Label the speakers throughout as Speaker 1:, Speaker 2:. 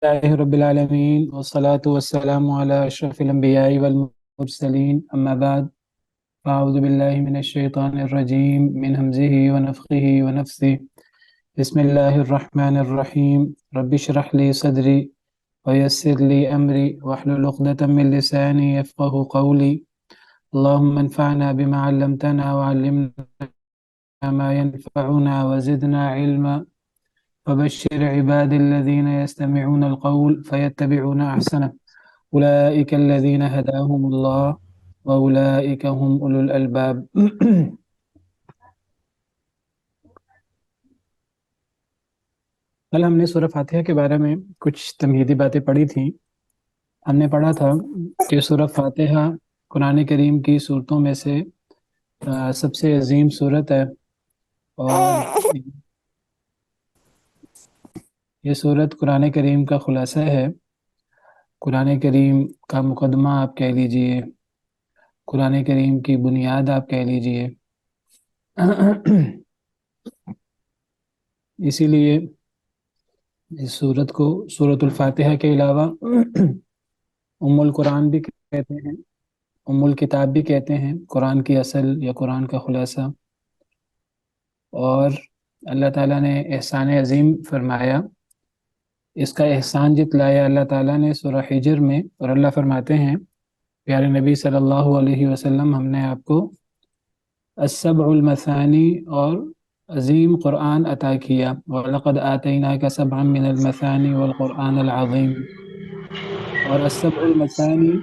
Speaker 1: لله رب العالمين والصلاة والسلام على أشرف الأنبياء والمرسلين أما بعد فأعوذ بالله من الشيطان الرجيم من همزه ونفخه ونفثه بسم الله الرحمن الرحيم رب اشرح لي صدري ويسر لي أمري واحلل عقدة من لساني يفقه قولي اللهم انفعنا بما علمتنا وعلمنا ما ينفعنا وزدنا علما وبشر عبادي الذين يستمعون القول فيتبعون أحسنه أولئك الذين هداهم الله وأولئك هم أولو الألباب کل ہم نے سورہ فاتحہ کے بارے میں کچھ تمہیدی باتیں پڑھی تھیں. ہم نے پڑھا تھا کہ سورہ فاتحہ قرآن کریم کی صورتوں میں سے سب سے عظیم صورت ہے، اور یہ صورت قرآن کریم کا خلاصہ ہے، قرآن کریم کا مقدمہ آپ کہہ لیجئے، قرآن کریم کی بنیاد آپ کہہ لیجئے. اسی لیے اس صورت کو سورۃ الفاتحہ کے علاوہ ام القرآن بھی کہتے ہیں، ام الکتاب بھی کہتے ہیں، قرآن کی اصل یا قرآن کا خلاصہ. اور اللہ تعالیٰ نے احسان عظیم فرمایا، اس کا احسان جتلایا اللہ تعالیٰ نے سورہ حجر میں، اور اللہ فرماتے ہیں پیارے نبی صلی اللہ علیہ وسلم ہم نے آپ کو السبع المثانی اور عظیم قرآن عطا کیا، وَلَقَدْ آتَيْنَاكَ سَبْعًا مِّنَ الْمَثَانِي وَالْقُرْآنَ الْعَظِيمِ. اور السبع المثانی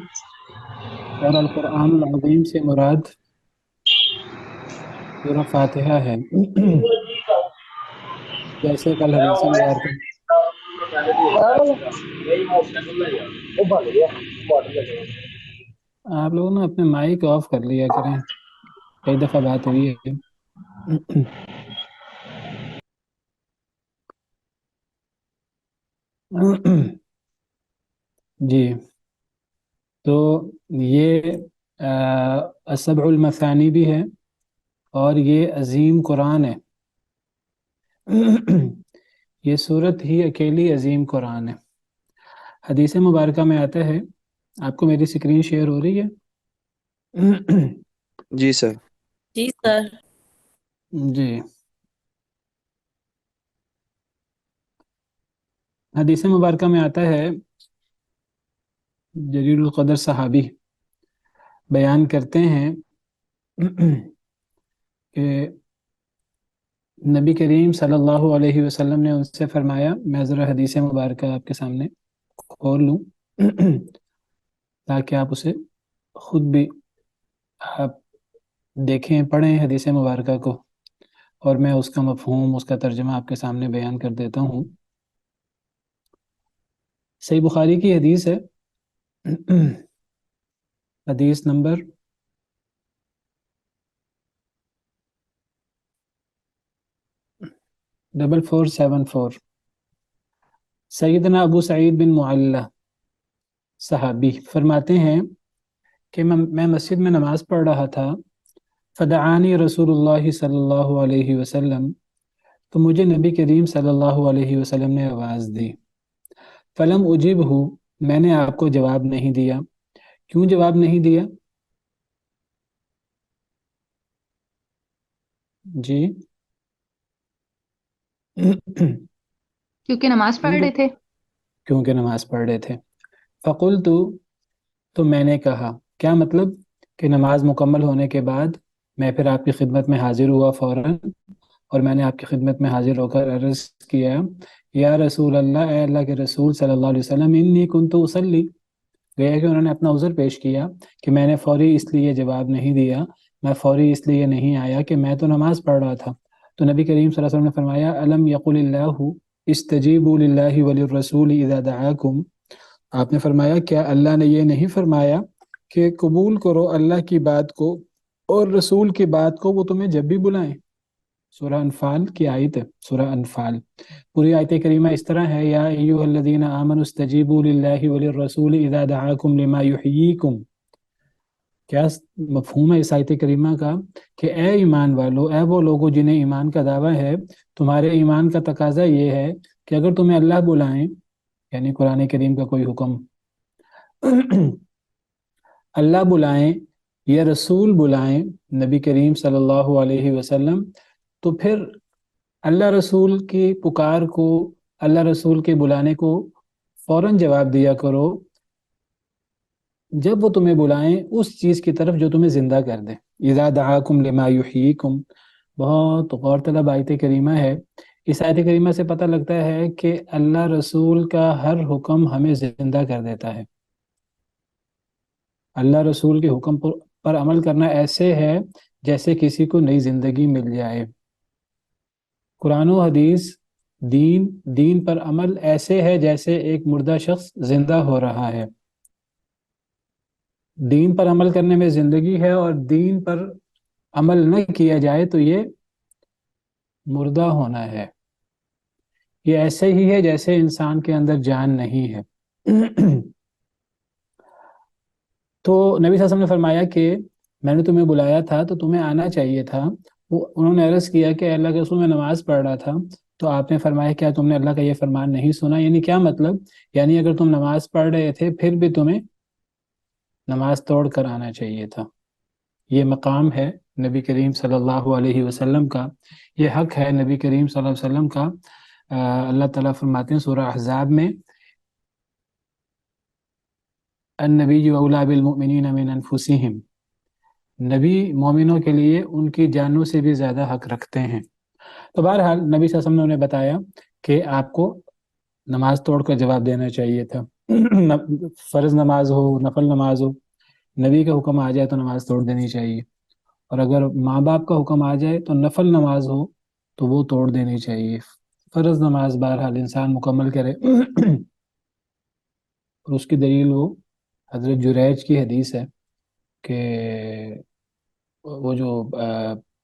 Speaker 1: اور القرآن العظیم سے مراد سورہ فاتحہ ہے. جیسے کل حدیث مبارکہ آپ لوگوں نے اپنے مائک آف کر لیا کریں، کئی دفعہ بات ہوئی ہے. جی، تو یہ السبع المثانی بھی ہے اور یہ عظیم قرآن ہے. یہ صورت ہی اکیلی عظیم قرآن ہے. حدیث مبارکہ میں آتا ہے، آپ کو میری سکرین شیئر ہو رہی ہے؟
Speaker 2: جی سر.
Speaker 3: جی سر.
Speaker 1: جی، حدیث مبارکہ میں آتا ہے، جلیل القدر صحابی بیان کرتے ہیں کہ نبی کریم صلی اللہ علیہ وسلم نے ان سے فرمایا، میں ذرا حدیث مبارکہ آپ کے سامنے کھول لوں تاکہ آپ اسے خود بھی آپ دیکھیں، پڑھیں حدیث مبارکہ کو، اور میں اس کا مفہوم، اس کا ترجمہ آپ کے سامنے بیان کر دیتا ہوں. صحیح بخاری کی حدیث ہے، حدیث نمبر 4474. سیدنا ابو سعید بن معلہ صحابی فرماتے ہیں کہ میں مسجد میں نماز پڑھ رہا تھا، فدعانی رسول اللہ صلی اللہ علیہ وسلم، تو مجھے نبی کریم صلی اللہ علیہ وسلم نے آواز دی. فلم اجبہ، میں نے آپ کو جواب نہیں دیا. کیوں جواب نہیں دیا؟ جی
Speaker 3: کیونکہ نماز پڑھ رہے تھے.
Speaker 1: کیونکہ نماز پڑھ رہے تھے. فقلت، تو میں نے کہا، کیا مطلب کہ نماز مکمل ہونے کے بعد میں پھر آپ کی خدمت میں حاضر ہوا فوراً، اور میں نے آپ کی خدمت میں حاضر ہو کر عرض کیا، یا رسول اللہ، اے اللہ کے رسول صلی اللہ علیہ وسلم، انی کنت اصلی. گیا کہ انہوں نے اپنا عذر پیش کیا کہ میں نے فوری اس لیے جواب نہیں دیا، میں فوری اس لیے نہیں آیا کہ میں تو نماز پڑھ رہا تھا. تو نبی کریم صلی اللہ علیہ وسلم نے فرمایا، الم یقل اللہ استجیبوا للہ وللرسول اذا دعاکم. آپ نے فرمایا، کیا اللہ نے یہ نہیں فرمایا کہ قبول کرو اللہ کی بات کو اور رسول کی بات کو، وہ تمہیں جب بھی بلائیں. سورہ انفال کی آیت ہے، سورہ انفال. پوری آیت کریمہ اس طرح ہے، یا ایھا الذین آمنوا استجیبوا للہ وللرسول اذا دعاکم لما یحییکم. کیا مفہوم ہے اس آیت کریمہ کا کہ اے ایمان والو، اے وہ لوگوں جنہیں ایمان کا دعویٰ ہے، تمہارے ایمان کا تقاضا یہ ہے کہ اگر تمہیں اللہ بلائیں یعنی قرآن کریم کا کوئی حکم اللہ بلائیں یا رسول بلائیں نبی کریم صلی اللہ علیہ وسلم، تو پھر اللہ رسول کی پکار کو، اللہ رسول کے بلانے کو فوراً جواب دیا کرو جب وہ تمہیں بلائیں اس چیز کی طرف جو تمہیں زندہ کر دے۔ اذا دعاکم لما یحییکم، بہت غور طلب آیت کریمہ ہے۔ اس آیت کریمہ سے پتہ لگتا ہے کہ اللہ رسول کا ہر حکم ہمیں زندہ کر دیتا ہے۔ اللہ رسول کے حکم پر عمل کرنا ایسے ہے جیسے کسی کو نئی زندگی مل جائے۔ قرآن و حدیث، دین پر عمل ایسے ہے جیسے ایک مردہ شخص زندہ ہو رہا ہے۔ دین پر عمل کرنے میں زندگی ہے، اور دین پر عمل نہ کیا جائے تو یہ مردہ ہونا ہے۔ یہ ایسے ہی ہے جیسے انسان کے اندر جان نہیں ہے۔ تو نبی صلی اللہ علیہ وسلم نے فرمایا کہ میں نے تمہیں بلایا تھا تو تمہیں آنا چاہیے تھا۔ انہوں نے عرض کیا کہ اللہ کے رسول میں نماز پڑھ رہا تھا، تو آپ نے فرمایا کیا تم نے اللہ کا یہ فرمان نہیں سنا؟ یعنی کیا مطلب؟ یعنی اگر تم نماز پڑھ رہے تھے پھر بھی تمہیں نماز توڑ کر آنا چاہیے تھا۔ یہ مقام ہے نبی کریم صلی اللہ علیہ وسلم کا، یہ حق ہے نبی کریم صلی اللہ علیہ وسلم کا۔ اللہ تعالیٰ فرماتے ہیں سورہ احزاب میں، النبی اولیٰ بالمؤمنین من انفسہم، نبی مومنوں کے لیے ان کی جانوں سے بھی زیادہ حق رکھتے ہیں۔ تو بہرحال نبی صلی اللہ علیہ وسلم نے انہیں بتایا کہ آپ کو نماز توڑ کر جواب دینا چاہیے تھا۔ فرض نماز ہو، نفل نماز ہو، نبی کا حکم آ جائے تو نماز توڑ دینی چاہیے، اور اگر ماں باپ کا حکم آ جائے تو نفل نماز ہو تو وہ توڑ دینی چاہیے۔ فرض نماز بہرحال انسان مکمل کرے، اور اس کی دلیل وہ حضرت جریج کی حدیث ہے کہ وہ جو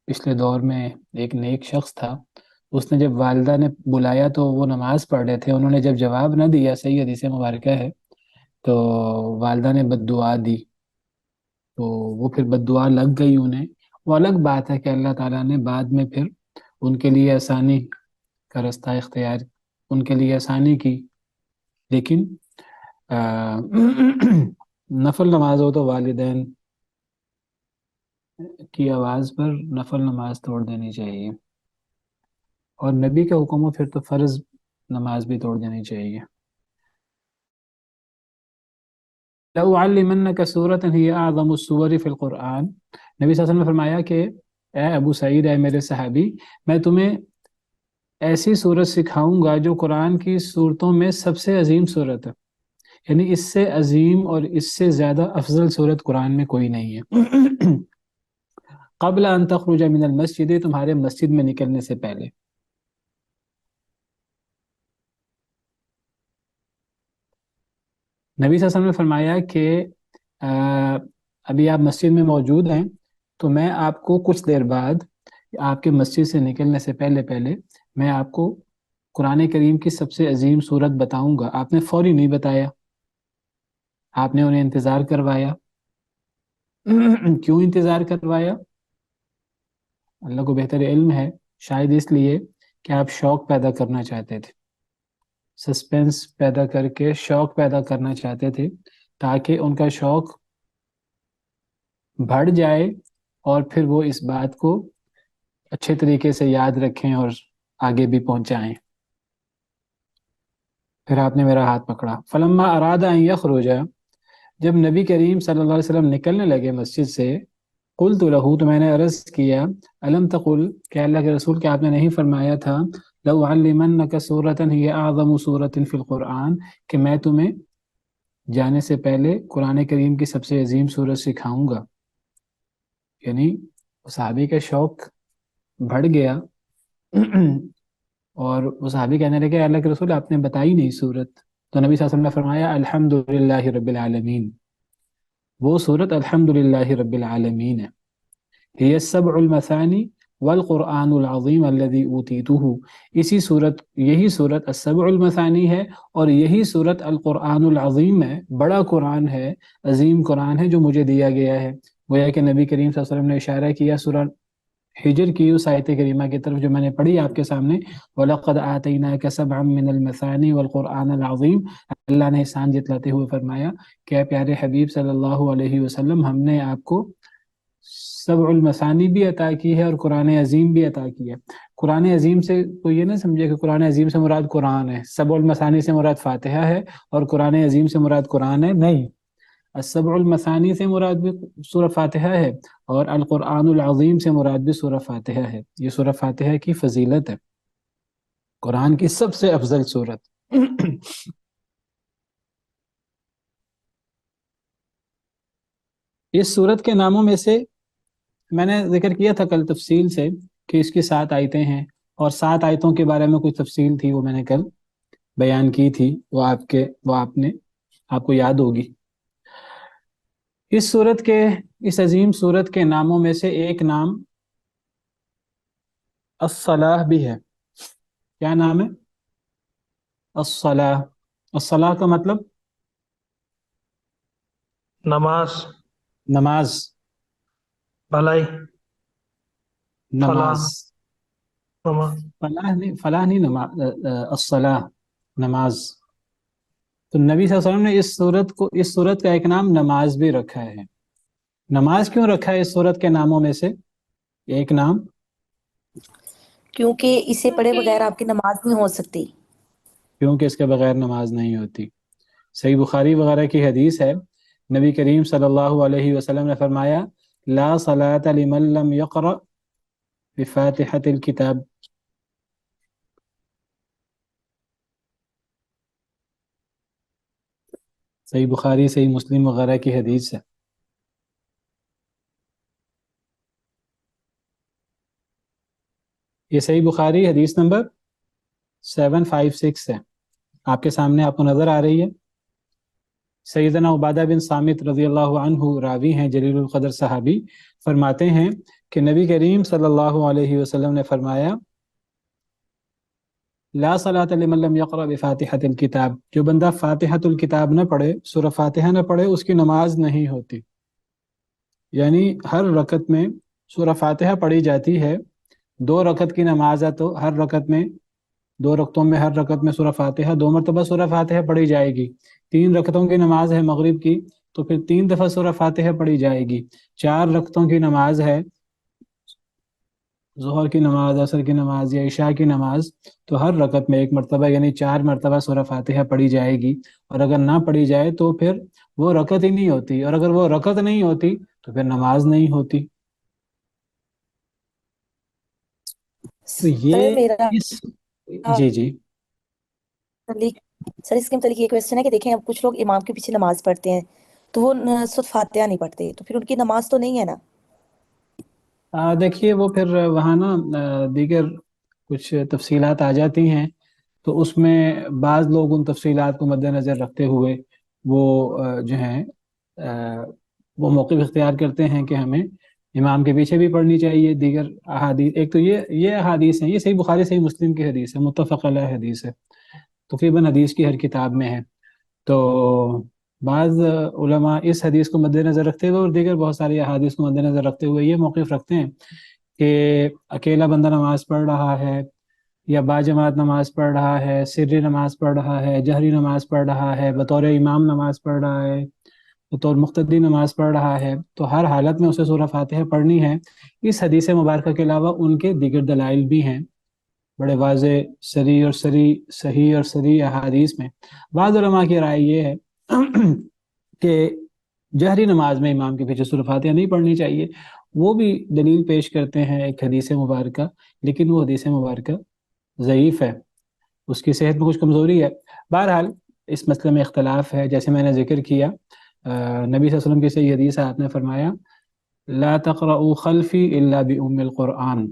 Speaker 1: پچھلے دور میں ایک نیک شخص تھا، اس نے جب والدہ نے بلایا تو وہ نماز پڑھ رہے تھے، انہوں نے جب جواب نہ دیا، صحیح حدیث مبارکہ ہے، تو والدہ نے بد دعا دی، تو وہ پھر بد دعا لگ گئی انہیں۔ وہ الگ بات ہے کہ اللہ تعالیٰ نے بعد میں پھر ان کے لیے آسانی کا رستہ اختیار، ان کے لیے آسانی کی، لیکن نفل نماز ہو تو والدین کی آواز پر نفل نماز توڑ دینی چاہیے، اور نبی کا حکم ہو پھر تو فرض نماز بھی توڑ دینی چاہیے۔ لَأُعَلِّمَنَّكَ سُورَةً هِيَ أَعْظَمُ السُّوَرِ فِي الْقُرْآنِ، نبی صلی اللہ علیہ وسلم نے فرمایا کہ اے ابو سعید، اے میرے صحابی، میں تمہیں ایسی صورت سکھاؤں گا جو قرآن کی صورتوں میں سب سے عظیم صورت ہے، یعنی اس سے عظیم اور اس سے زیادہ افضل صورت قرآن میں کوئی نہیں ہے۔ قبل ان تخرج من المسجد، تمہارے مسجد میں نکلنے سے پہلے۔ نبی صلی اللہ علیہ وسلم نے فرمایا کہ ابھی آپ مسجد میں موجود ہیں، تو میں آپ کو کچھ دیر بعد آپ کے مسجد سے نکلنے سے پہلے میں آپ کو قرآن کریم کی سب سے عظیم صورت بتاؤں گا۔ آپ نے فوری نہیں بتایا، آپ نے انہیں انتظار کروایا۔ کیوں انتظار کروایا؟ اللہ کو بہتر علم ہے، شاید اس لیے کہ آپ شوق پیدا کرنا چاہتے تھے، سسپینس پیدا کر کے شوق پیدا کرنا چاہتے تھے، تاکہ ان کا شوق بڑھ جائے اور پھر وہ اس بات کو اچھے طریقے سے یاد رکھیں اور آگے بھی پہنچائیں۔ پھر آپ نے میرا ہاتھ پکڑا۔ فلما اراد ان یخرج، جب نبی کریم صلی اللہ علیہ وسلم نکلنے لگے مسجد سے، قلت لہ، تو میں نے عرض کیا، الم تقل، کہ اللہ کے رسول، کہ آپ نے نہیں فرمایا تھا، لأعلمنک سورۃ ہی اعظم سورۃ فی القرآن، کہ میں تمہیں جانے سے پہلے قرآن کریم کی سب سے عظیم سورت سکھاؤں گا؟ یعنی صحابی کا شوق بڑھ گیا، اور وہ صحابی کہنے لگے اللہ کے رسول آپ نے بتائی نہیں سورت۔ تو نبی صلی اللہ علیہ وسلم نے فرمایا الحمدللہ رب العالمین، وہ سورت الحمدللہ رب العالمین ہے۔ ہی السبع المثانی والقرآن العظیم الذی اوتیتہ، یہی سورت السبع المثانی ہے، اور یہی سورت القرآن العظیم ہے، بڑا قرآن ہے، عظیم قرآن ہے جو مجھے دیا گیا ہے۔ گویا کہ نبی کریم صلی اللہ علیہ وسلم نے اشارہ کیا سورہ ہجر کی اس آیت کریمہ کی طرف جو میں نے پڑھی آپ کے سامنے، وَلَقَدْ آتَيْنَاكَ سَبْعًا مِّنَ الْمَثَانِي وَالْقُرْآنَ الْعَظِيمَ، اللہ نے احسان جتلاتے ہوئے فرمایا کہ اے پیارے حبیب صلی اللہ علیہ وسلم، ہم نے آپ کو سبع المثانی بھی عطا کی ہے اور قرآن عظیم بھی عطا کی ہے۔ قرآن عظیم سے کوئی یہ نہ سمجھے کہ قرآن عظیم سے مراد قرآن ہے، سبع المثانی سے مراد فاتحہ ہے اور قرآن عظیم سے مراد قرآن ہے، نہیں، السبع المثانی سے مراد بھی سورہ فاتحہ ہے اور القرآن العظیم سے مراد بھی سورہ فاتحہ ہے۔ یہ سورہ فاتحہ کی فضیلت ہے، قرآن کی سب سے افضل سورت۔ اس سورت کے ناموں میں سے میں نے ذکر کیا تھا کل تفصیل سے کہ اس کی 7 آیتیں ہیں، اور 7 آیتوں کے بارے میں کچھ تفصیل تھی، وہ میں نے کل بیان کی تھی، وہ آپ کو یاد ہوگی۔ اس سورت کے، اس عظیم سورت کے ناموں میں سے ایک نام الصلاح بھی ہے۔ کیا نام ہے؟ الصلاح۔ الصلاح کا مطلب
Speaker 2: نماز،
Speaker 1: نماز،
Speaker 2: بھلائی،
Speaker 1: نماز،
Speaker 2: نماز۔
Speaker 1: فلاح نہیں، نماز، الصلاح، نماز۔ تو نبی صلی اللہ علیہ وسلم نے اس سورت کا ایک نام نماز بھی رکھا ہے۔ نماز کیوں رکھا ہے اس سورت کے ناموں میں سے ایک نام؟
Speaker 3: کیونکہ اسے پڑھے بغیر آپ کی نماز نہیں ہو سکتی۔
Speaker 1: کیونکہ اس کے بغیر نماز نہیں ہوتی۔ صحیح بخاری وغیرہ کی حدیث ہے، نبی کریم صلی اللہ علیہ وسلم نے فرمایا لا صلاة لمن لم يقرأ بفاتحة الكتاب۔ صحیح بخاری، صحیح مسلم وغیرہ کی حدیث ہے۔ یہ صحیح بخاری حدیث نمبر 756 ہے، آپ کے سامنے آپ کو نظر آ رہی ہے۔ سیدنا عبادہ بن صامت رضی اللہ عنہ راوی ہیں، جلیل القدر صحابی، فرماتے ہیں کہ نبی کریم صلی اللہ علیہ وسلم نے فرمایا لا صلاة لمن لم يقرأ بفاتحة الكتاب، جو بندہ فاتحة الکتاب نہ پڑھے، سورہ فاتحہ نہ پڑھے، اس کی نماز نہیں ہوتی۔ یعنی ہر رکعت میں سورہ فاتحہ پڑھی جاتی ہے، 2 رکعت کی نماز ہے تو ہر رکعت میں، 2 رکعتوں میں ہر رکعت میں سورہ فاتحہ 2 مرتبہ سورہ فاتحہ پڑھی جائے گی۔ 3 رکعتوں کی نماز ہے مغرب کی تو پھر 3 دفعہ سورہ فاتحہ پڑھی جائے گی۔ 4 رکعتوں کی نماز ہے، ظہر کی نماز، عصر کی نماز یا عشاء کی نماز، تو ہر رکعت میں 1 مرتبہ یعنی 4 مرتبہ سورہ فاتحہ پڑھی جائے گی، اور اگر نہ پڑھی جائے تو پھر وہ رکعت ہی نہیں ہوتی، اور اگر وہ رکعت نہیں ہوتی تو پھر نماز نہیں ہوتی۔ تو
Speaker 3: سر
Speaker 1: یہ
Speaker 3: میرا
Speaker 1: اس جی جی
Speaker 3: سر اس کے متعلق یہ کوشچن ہے کہ دیکھیں اب کچھ لوگ امام کے پیچھے نماز پڑھتے ہیں تو وہ سورۃ فاتحہ نہیں پڑھتے، تو پھر ان کی نماز تو نہیں ہے نا؟
Speaker 1: دیکھیے وہ پھر وہاں نا دیگر کچھ تفصیلات آ جاتی ہیں، تو اس میں بعض لوگ ان تفصیلات کو مد نظر رکھتے ہوئے وہ جو ہیں وہ موقف اختیار کرتے ہیں کہ ہمیں امام کے پیچھے بھی پڑھنی چاہیے۔ دیگر احادیث، ایک تو یہ احادیث ہیں، یہ صحیح بخاری صحیح مسلم کی حدیث ہے، متفق علیہ حدیث ہے، تقریباً حدیث کی ہر کتاب میں ہے۔ تو بعض علماء اس حدیث کو مد نظر رکھتے ہوئے اور دیگر بہت ساری احادیث کو مد نظر رکھتے ہوئے یہ موقف رکھتے ہیں کہ اکیلا بندہ نماز پڑھ رہا ہے یا باجماعت نماز پڑھ رہا ہے، سری نماز پڑھ رہا ہے، جہری نماز پڑھ رہا ہے، بطور امام نماز پڑھ رہا ہے، بطور مقتدی نماز پڑھ رہا ہے، تو ہر حالت میں اسے سورہ فاتحہ پڑھنی ہے۔ اس حدیث مبارکہ کے علاوہ ان کے دیگر دلائل بھی ہیں بڑے واضح، صحیح اور صریح احادیث میں۔ بعض علماء کی رائے یہ ہے کہ جہری نماز میں امام کے پیچھے سورہ فاتحہ نہیں پڑھنی چاہیے، وہ بھی دلیل پیش کرتے ہیں ایک حدیث مبارکہ، لیکن وہ حدیث مبارکہ ضعیف ہے، اس کی صحت میں کچھ کمزوری ہے۔ بہرحال اس مسئلے میں اختلاف ہے، جیسے میں نے ذکر کیا، نبی صلی اللہ علیہ وسلم کی صحیح حدیث ہے، آپ نے فرمایا لا تقرؤوا خلفی الا بأم القرآن۔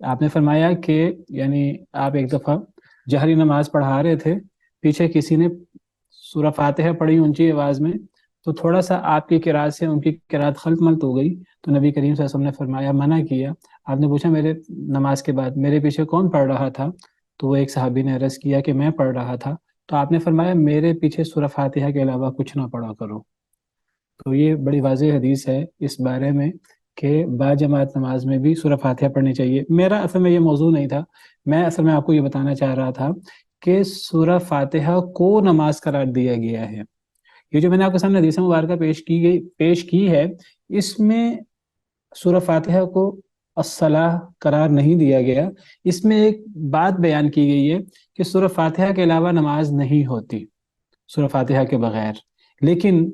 Speaker 1: آپ نے فرمایا کہ یعنی آپ ایک دفعہ جہری نماز پڑھا رہے تھے، پیچھے کسی نے سورہ فاتحہ پڑھی اونچی آواز میں، تو تھوڑا سا آپ کی قرات سے ان کی قرات خلط ملط ہو گئی، تو نبی کریم صلی اللہ علیہ وسلم نے فرمایا، منع کیا۔ آپ نے پوچھا میرے نماز کے بعد میرے پیچھے کون پڑھ رہا تھا؟ تو وہ ایک صحابی نے عرض کیا کہ میں پڑھ رہا تھا، تو آپ نے فرمایا میرے پیچھے سورہ فاتحہ کے علاوہ کچھ نہ پڑھا کرو۔ تو یہ بڑی واضح حدیث ہے اس بارے میں کہ باجماعت نماز میں بھی سورہ فاتحہ پڑھنی چاہیے. میرا اصل میں یہ موضوع نہیں تھا. میں اصل میں آپ کو یہ بتانا چاہ رہا تھا کہ سورہ فاتحہ کو نماز قرار دیا گیا ہے. یہ جو میں نے آپ کے سامنے حدیث مبارکہ پیش کی ہے، اس میں سورہ فاتحہ کو الصلاۃ قرار نہیں دیا گیا. اس میں ایک بات بیان کی گئی ہے کہ سورہ فاتحہ کے علاوہ نماز نہیں ہوتی، سورہ فاتحہ کے بغیر. لیکن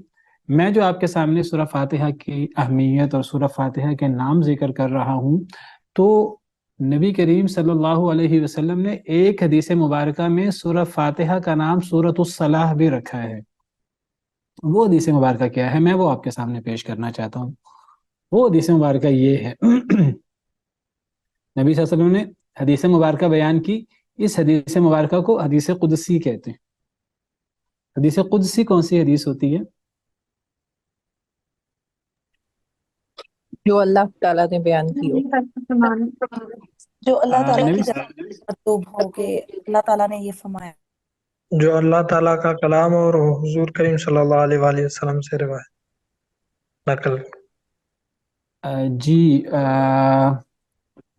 Speaker 1: میں جو آپ کے سامنے سورہ فاتحہ کی اہمیت اور سورہ فاتحہ کے نام ذکر کر رہا ہوں، تو نبی کریم صلی اللہ علیہ وسلم نے ایک حدیث مبارکہ میں سورہ فاتحہ کا نام سورۃ الصلاح بھی رکھا ہے. وہ حدیث مبارکہ کیا ہے، میں وہ آپ کے سامنے پیش کرنا چاہتا ہوں. وہ حدیث مبارکہ یہ ہے نبی صلی اللہ علیہ وسلم نے حدیث مبارکہ بیان کی. اس حدیث مبارکہ کو حدیث قدسی کہتے ہیں. حدیث قدسی کون سی حدیث ہوتی ہے؟
Speaker 4: جو اللہ تعالیٰ نے بیان کی ہو.
Speaker 3: جو اللہ تعالیٰ
Speaker 1: نبی
Speaker 3: کی طرف مطلوب ہو کہ اللہ تعالیٰ نے یہ فرمایا.
Speaker 2: جو اللہ تعالیٰ کا کلام اور حضور کریم صلی اللہ علیہ وآلہ وسلم سے روایت نقل.
Speaker 1: جی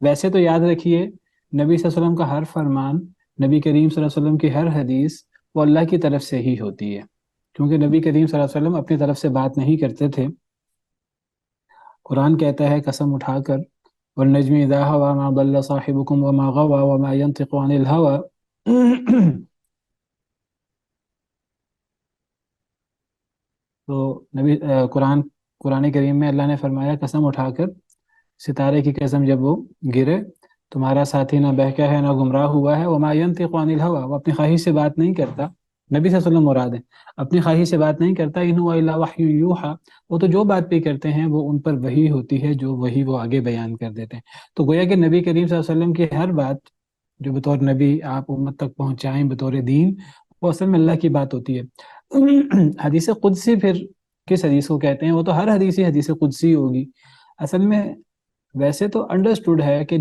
Speaker 1: ویسے تو یاد رکھیے، نبی صلی اللہ علیہ وسلم کا ہر فرمان، نبی کریم صلی اللہ علیہ وسلم کی ہر حدیث وہ اللہ کی طرف سے ہی ہوتی ہے، کیونکہ نبی کریم صلی اللہ علیہ وسلم اپنی طرف سے بات نہیں کرتے تھے. قرآن کہتا ہے قسم اٹھا کر، والنجم اذا ہوا ما ضل صاحبکم وما غوا وما ينطق عن الهوى. تو نبی قرآن کریم میں اللہ نے فرمایا قسم اٹھا کر، ستارے کی قسم جب وہ گرے، تمہارا ساتھی نہ بہکا ہے نہ گمراہ ہوا ہے. وما ينطق عن الهوى، وہ اپنی خواہش سے بات نہیں کرتا. نبی صلی اللہ علیہ وسلم مراد ہے، اپنی خواہش سے بات نہیں کرتا. ان هو الا وحی یوحى، وہ تو جو بات بھی کرتے ہیں وہ ان پر وحی ہوتی ہے، جو وحی وہ آگے بیان کر دیتے ہیں. تو گویا کہ نبی کریم صلی اللہ علیہ وسلم کی ہر بات جو بطور نبی آپ امت تک پہنچائیں بطور دین، وہ اصل میں اللہ کی بات ہوتی ہے. حدیث قدسی پھر کس حدیث کو کہتے ہیں؟ وہ تو ہر حدیث ہی حدیث قدسی ہوگی. اصل میں ویسے تو انڈرسٹوڈ ہے کہ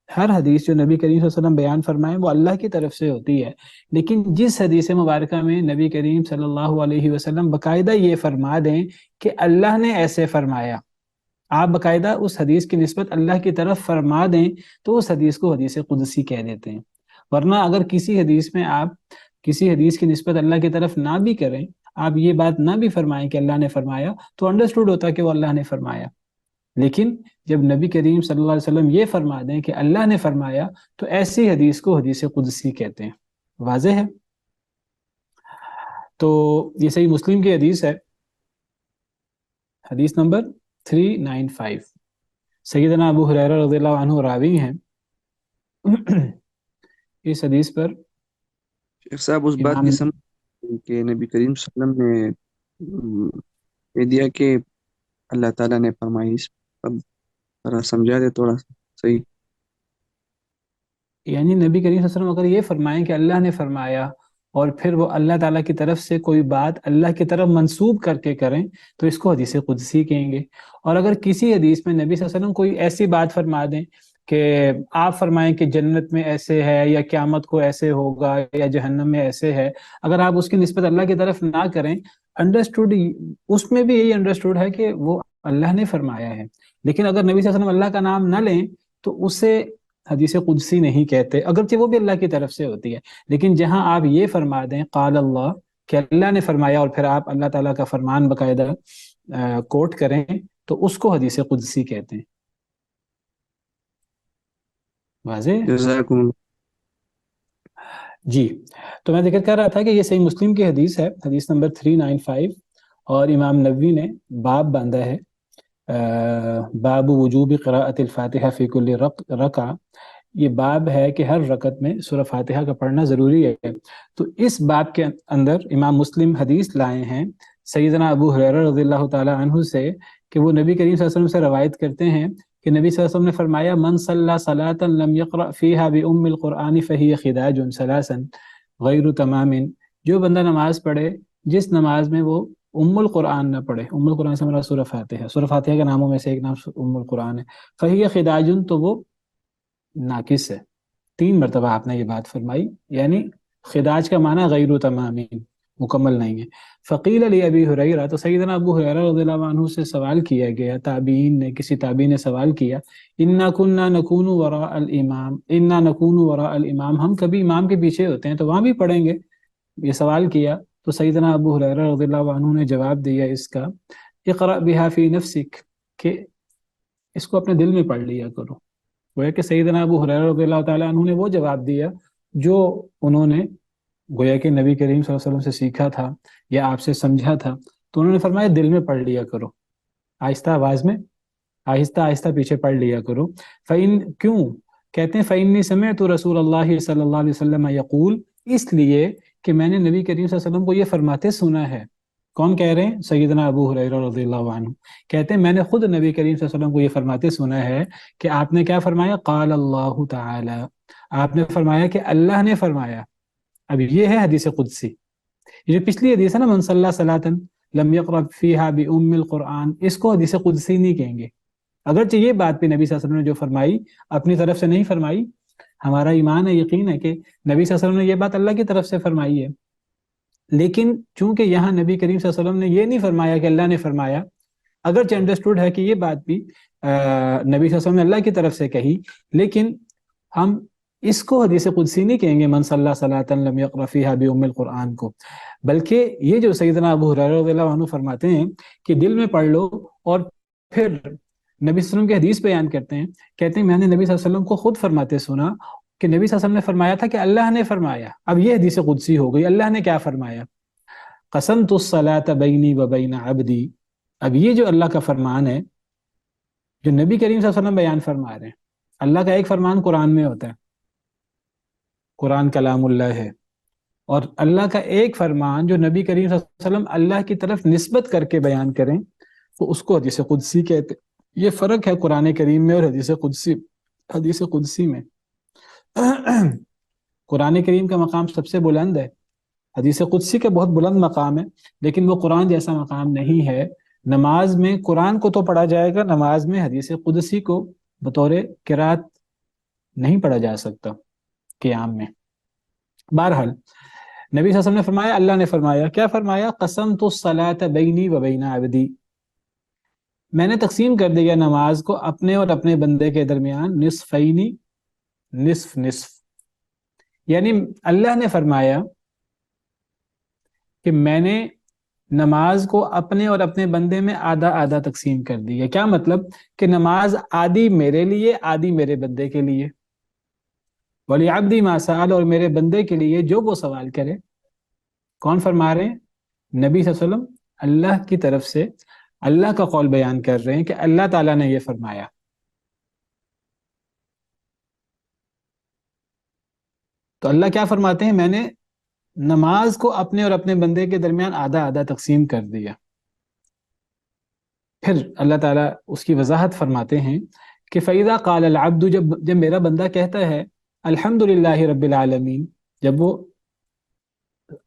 Speaker 1: ہر حدیث جو نبی کریم صلی اللہ علیہ وسلم بیان فرمائیں وہ اللہ کی طرف سے ہوتی ہے. لیکن جس حدیث مبارکہ میں نبی کریم صلی اللہ علیہ وسلم باقاعدہ یہ فرما دیں کہ اللہ نے ایسے فرمایا، آپ باقاعدہ اس حدیث کی نسبت اللہ کی طرف فرما دیں، تو اس حدیث کو حدیث قدسی کہہ دیتے ہیں. ورنہ اگر کسی حدیث میں آپ کسی حدیث کی نسبت اللہ کی طرف نہ بھی کریں، آپ یہ بات نہ بھی فرمائیں کہ اللہ نے فرمایا، تو انڈرسٹوڈ ہوتا کہ وہ اللہ نے فرمایا. لیکن جب نبی کریم صلی اللہ علیہ وسلم یہ فرما دیں کہ اللہ نے فرمایا، تو ایسی حدیث کو حدیث قدسی کہتے ہیں. واضح ہے؟ تو یہ صحیح مسلم کی حدیث ہے، حدیث نمبر 395. سیدنا ابو ہریرہ رضی اللہ عنہ راوی ہیں. اس حدیث پر
Speaker 5: شیخ صاحب اس بات
Speaker 1: امام
Speaker 5: کی سمجھ کہ نبی کریم صلی اللہ علیہ وسلم نے یہ دیا کہ اللہ تعالیٰ نے فرمائی، اس پر ذرا سمجھا دے تھوڑا سا. صحیح
Speaker 1: یعنی نبی کریم صلی اللہ علیہ وسلم اگر یہ فرمائیں کہ اللہ نے فرمایا، اور پھر وہ اللہ تعالیٰ کی طرف سے کوئی بات اللہ کی طرف منسوب کر کے کریں، تو اس کو حدیث قدسی کہیں گے. اور اگر کسی حدیث میں نبی صلی اللہ علیہ وسلم کوئی ایسی بات فرما دیں کہ آپ فرمائیں کہ جنت میں ایسے ہے، یا قیامت کو ایسے ہوگا، یا جہنم میں ایسے ہے، اگر آپ اس کی نسبت اللہ کی طرف نہ کریں، انڈرسٹوڈ اس میں بھی یہی انڈرسٹوڈ ہے کہ وہ اللہ نے فرمایا ہے. لیکن اگر نبی صلی اللہ علیہ وسلم اللہ کا نام نہ لیں تو اسے حدیث قدسی نہیں کہتے، اگرچہ وہ بھی اللہ کی طرف سے ہوتی ہے. لیکن جہاں آپ یہ فرما دیں قال اللہ، کہ اللہ نے فرمایا، اور پھر آپ اللہ تعالیٰ کا فرمان باقاعدہ کوٹ کریں، تو اس کو حدیث قدسی کہتے ہیں. واضح؟
Speaker 5: جزاکم اللہ.
Speaker 1: جی تو میں ذکر کر رہا تھا کہ یہ صحیح مسلم کی حدیث ہے، حدیث نمبر 395. اور امام نووی نے باب باندھا ہے، باب وجوب قراءت الفاتحہ فی کل رکعہ. یہ باب ہے کہ ہر رکعت میں سورہ فاتحہ کا پڑھنا ضروری ہے. تو اس باب کے اندر امام مسلم حدیث لائے ہیں سیدنا ابو ہریرہ رضی اللہ تعالی عنہ سے، کہ وہ نبی کریم صلی اللہ علیہ وسلم سے روایت کرتے ہیں کہ نبی صلی اللہ علیہ وسلم نے فرمایا من صلی صلاۃ لم یقرأ فیہا بأم القرآن فہی خداج ثلاثا غیر تمام. جو بندہ نماز پڑھے جس نماز میں وہ ام القرآن نہ پڑھے، ام القرآن سے مراد سورہ فاتحہ، سورہ فاتحہ کے ناموں میں سے ایک نام ام القرآن ہے، فہی خداج، تو وہ ناقص ہے. 3 مرتبہ آپ نے یہ بات فرمائی. یعنی خداج کا معنی غیر تمامین، مکمل نہیں ہے۔ فقیل علی ابی ہریرہ، تو سیدنا ابو ہریرہ رضی اللہ عنہ سے سوال کیا گیا، تابعین نے، کسی تابعی نے سوال کیا، انا کنا نکون وراء الامام، انا نکون وراء الامام، ہم کبھی امام کے پیچھے ہوتے ہیں تو وہاں بھی پڑھیں گے، یہ سوال کیا۔ تو سیدنا ابو ہریرہ رضی اللہ عنہ نے جواب دیا اس کا، اقرأ بها فی نفسک، کہ اس کو اپنے دل میں پڑھ لیا کرو۔ گویا کہ سیدنا ابو ہریرہ رضی اللہ تعالیٰ عنہ نے وہ جواب دیا جو انہوں نے گویا کہ نبی کریم صلی اللہ علیہ وسلم سے سیکھا تھا یا آپ سے سمجھا تھا، تو انہوں نے فرمایا دل میں پڑھ لیا کرو، آہستہ آواز میں، آہستہ آہستہ پیچھے پڑھ لیا کرو۔ فَإِن، کیوں کہتے ہیں فَإِنِّي سَمِعْتُ رسول اللہ صلی اللہ علیہ وسلم یقول، اس لیے کہ میں نے نبی کریم صلی اللہ علیہ وسلم کو یہ فرماتے سنا ہے۔ کون کہہ رہے ہیں؟ سیدنا ابو ہریرہ رضی اللہ عنہ کہتے ہیں میں نے خود نبی کریم صلی اللہ علیہ وسلم کو یہ فرماتے سنا ہے کہ آپ نے کیا فرمایا؟ قال اللہ تعالی، آپ نے فرمایا کہ اللہ نے فرمایا۔ اب یہ ہے حدیث قدسی، یہ جو پچھلی حدیث ہے نا، من صلی صلاۃ لم یقرأ فیہا بأم القرآن، اس کو حدیث قدسی نہیں کہیں گے، اگرچہ یہ بات بھی نبی صلی اللہ علیہ وسلم نے جو فرمائی اپنی طرف سے نہیں فرمائی، ہمارا ایمان ہے، یقین ہے کہ نبی صلی اللہ علیہ وسلم نے یہ بات اللہ کی طرف سے فرمائی ہے، لیکن چونکہ یہاں نبی کریم صلی اللہ علیہ وسلم نے یہ نہیں فرمایا کہ اللہ نے فرمایا، اگرچہ انڈرسٹوڈ ہے کہ یہ بات بھی نبی صلی اللہ علیہ وسلم نے اللہ کی طرف سے کہی، لیکن ہم اس کو حدیث قدسی نہیں کہیں گے من صلی صلاۃ لم یقرأ فیہا بأم القرآن کو، بلکہ یہ جو سیدنا ابو ہریرہ رضی اللہ عنہ فرماتے ہیں کہ دل میں پڑھ لو، اور پھر نبی صلی اللہ علیہ وسلم کی حدیث بیان کرتے ہیں، کہتے ہیں میں نے نبی صلی اللہ علیہ وسلم کو خود فرماتے سنا کہ نبی صلی اللہ علیہ وسلم نے فرمایا تھا کہ اللہ نے فرمایا۔ اب یہ حدیث قدسی ہو گئی، اللہ نے کیا فرمایا؟ قسمت الصلاۃ بینی و بین عبدی، اب یہ جو اللہ کا فرمان ہے جو نبی کریم صلی اللہ علیہ وسلم بیان فرما رہے ہیں، اللہ کا ایک فرمان قرآن میں ہوتا ہے، قرآن کلام اللہ ہے، اور اللہ کا ایک فرمان جو نبی کریم صلی اللہ علیہ وسلم اللہ کی طرف نسبت کر کے بیان کریں تو اس کو حدیث قدسی کہتے ہیں۔ یہ فرق ہے قرآن کریم میں اور حدیث قدسی میں۔ قرآن کریم کا مقام سب سے بلند ہے، حدیث قدسی کا بہت بلند مقام ہے، لیکن وہ قرآن جیسا مقام نہیں ہے۔ نماز میں قرآن کو تو پڑھا جائے گا، نماز میں حدیث قدسی کو بطور قرات نہیں پڑھا جا سکتا قیام میں۔ بہرحال نبی صلی اللہ علیہ وسلم نے فرمایا، اللہ نے فرمایا، کیا فرمایا؟ قسمت الصلاۃ بینی و بین عبدی، میں نے تقسیم کر دیا نماز کو اپنے اور اپنے بندے کے درمیان، نصفینی، نصف نصف، یعنی اللہ نے فرمایا کہ میں نے نماز کو اپنے اور اپنے بندے میں آدھا آدھا تقسیم کر دی ہے۔ کیا مطلب؟ کہ نماز آدھی میرے لیے، آدھی میرے بندے کے لیے، وَلِعَبْدِ مَا سَأَلَ، اور میرے بندے کے لیے جو وہ سوال کرے۔ کون فرما رہے ہیں؟ نبی صلی اللہ علیہ وسلم اللہ کی طرف سے اللہ کا قول بیان کر رہے ہیں کہ اللہ تعالیٰ نے یہ فرمایا۔ تو اللہ کیا فرماتے ہیں؟ میں نے نماز کو اپنے اور اپنے بندے کے درمیان آدھا آدھا تقسیم کر دیا۔ پھر اللہ تعالیٰ اس کی وضاحت فرماتے ہیں کہ فَإِذَا قَالَ الْعَبْدُ، جب میرا بندہ کہتا ہے الحمدللہ رب العالمین، جب وہ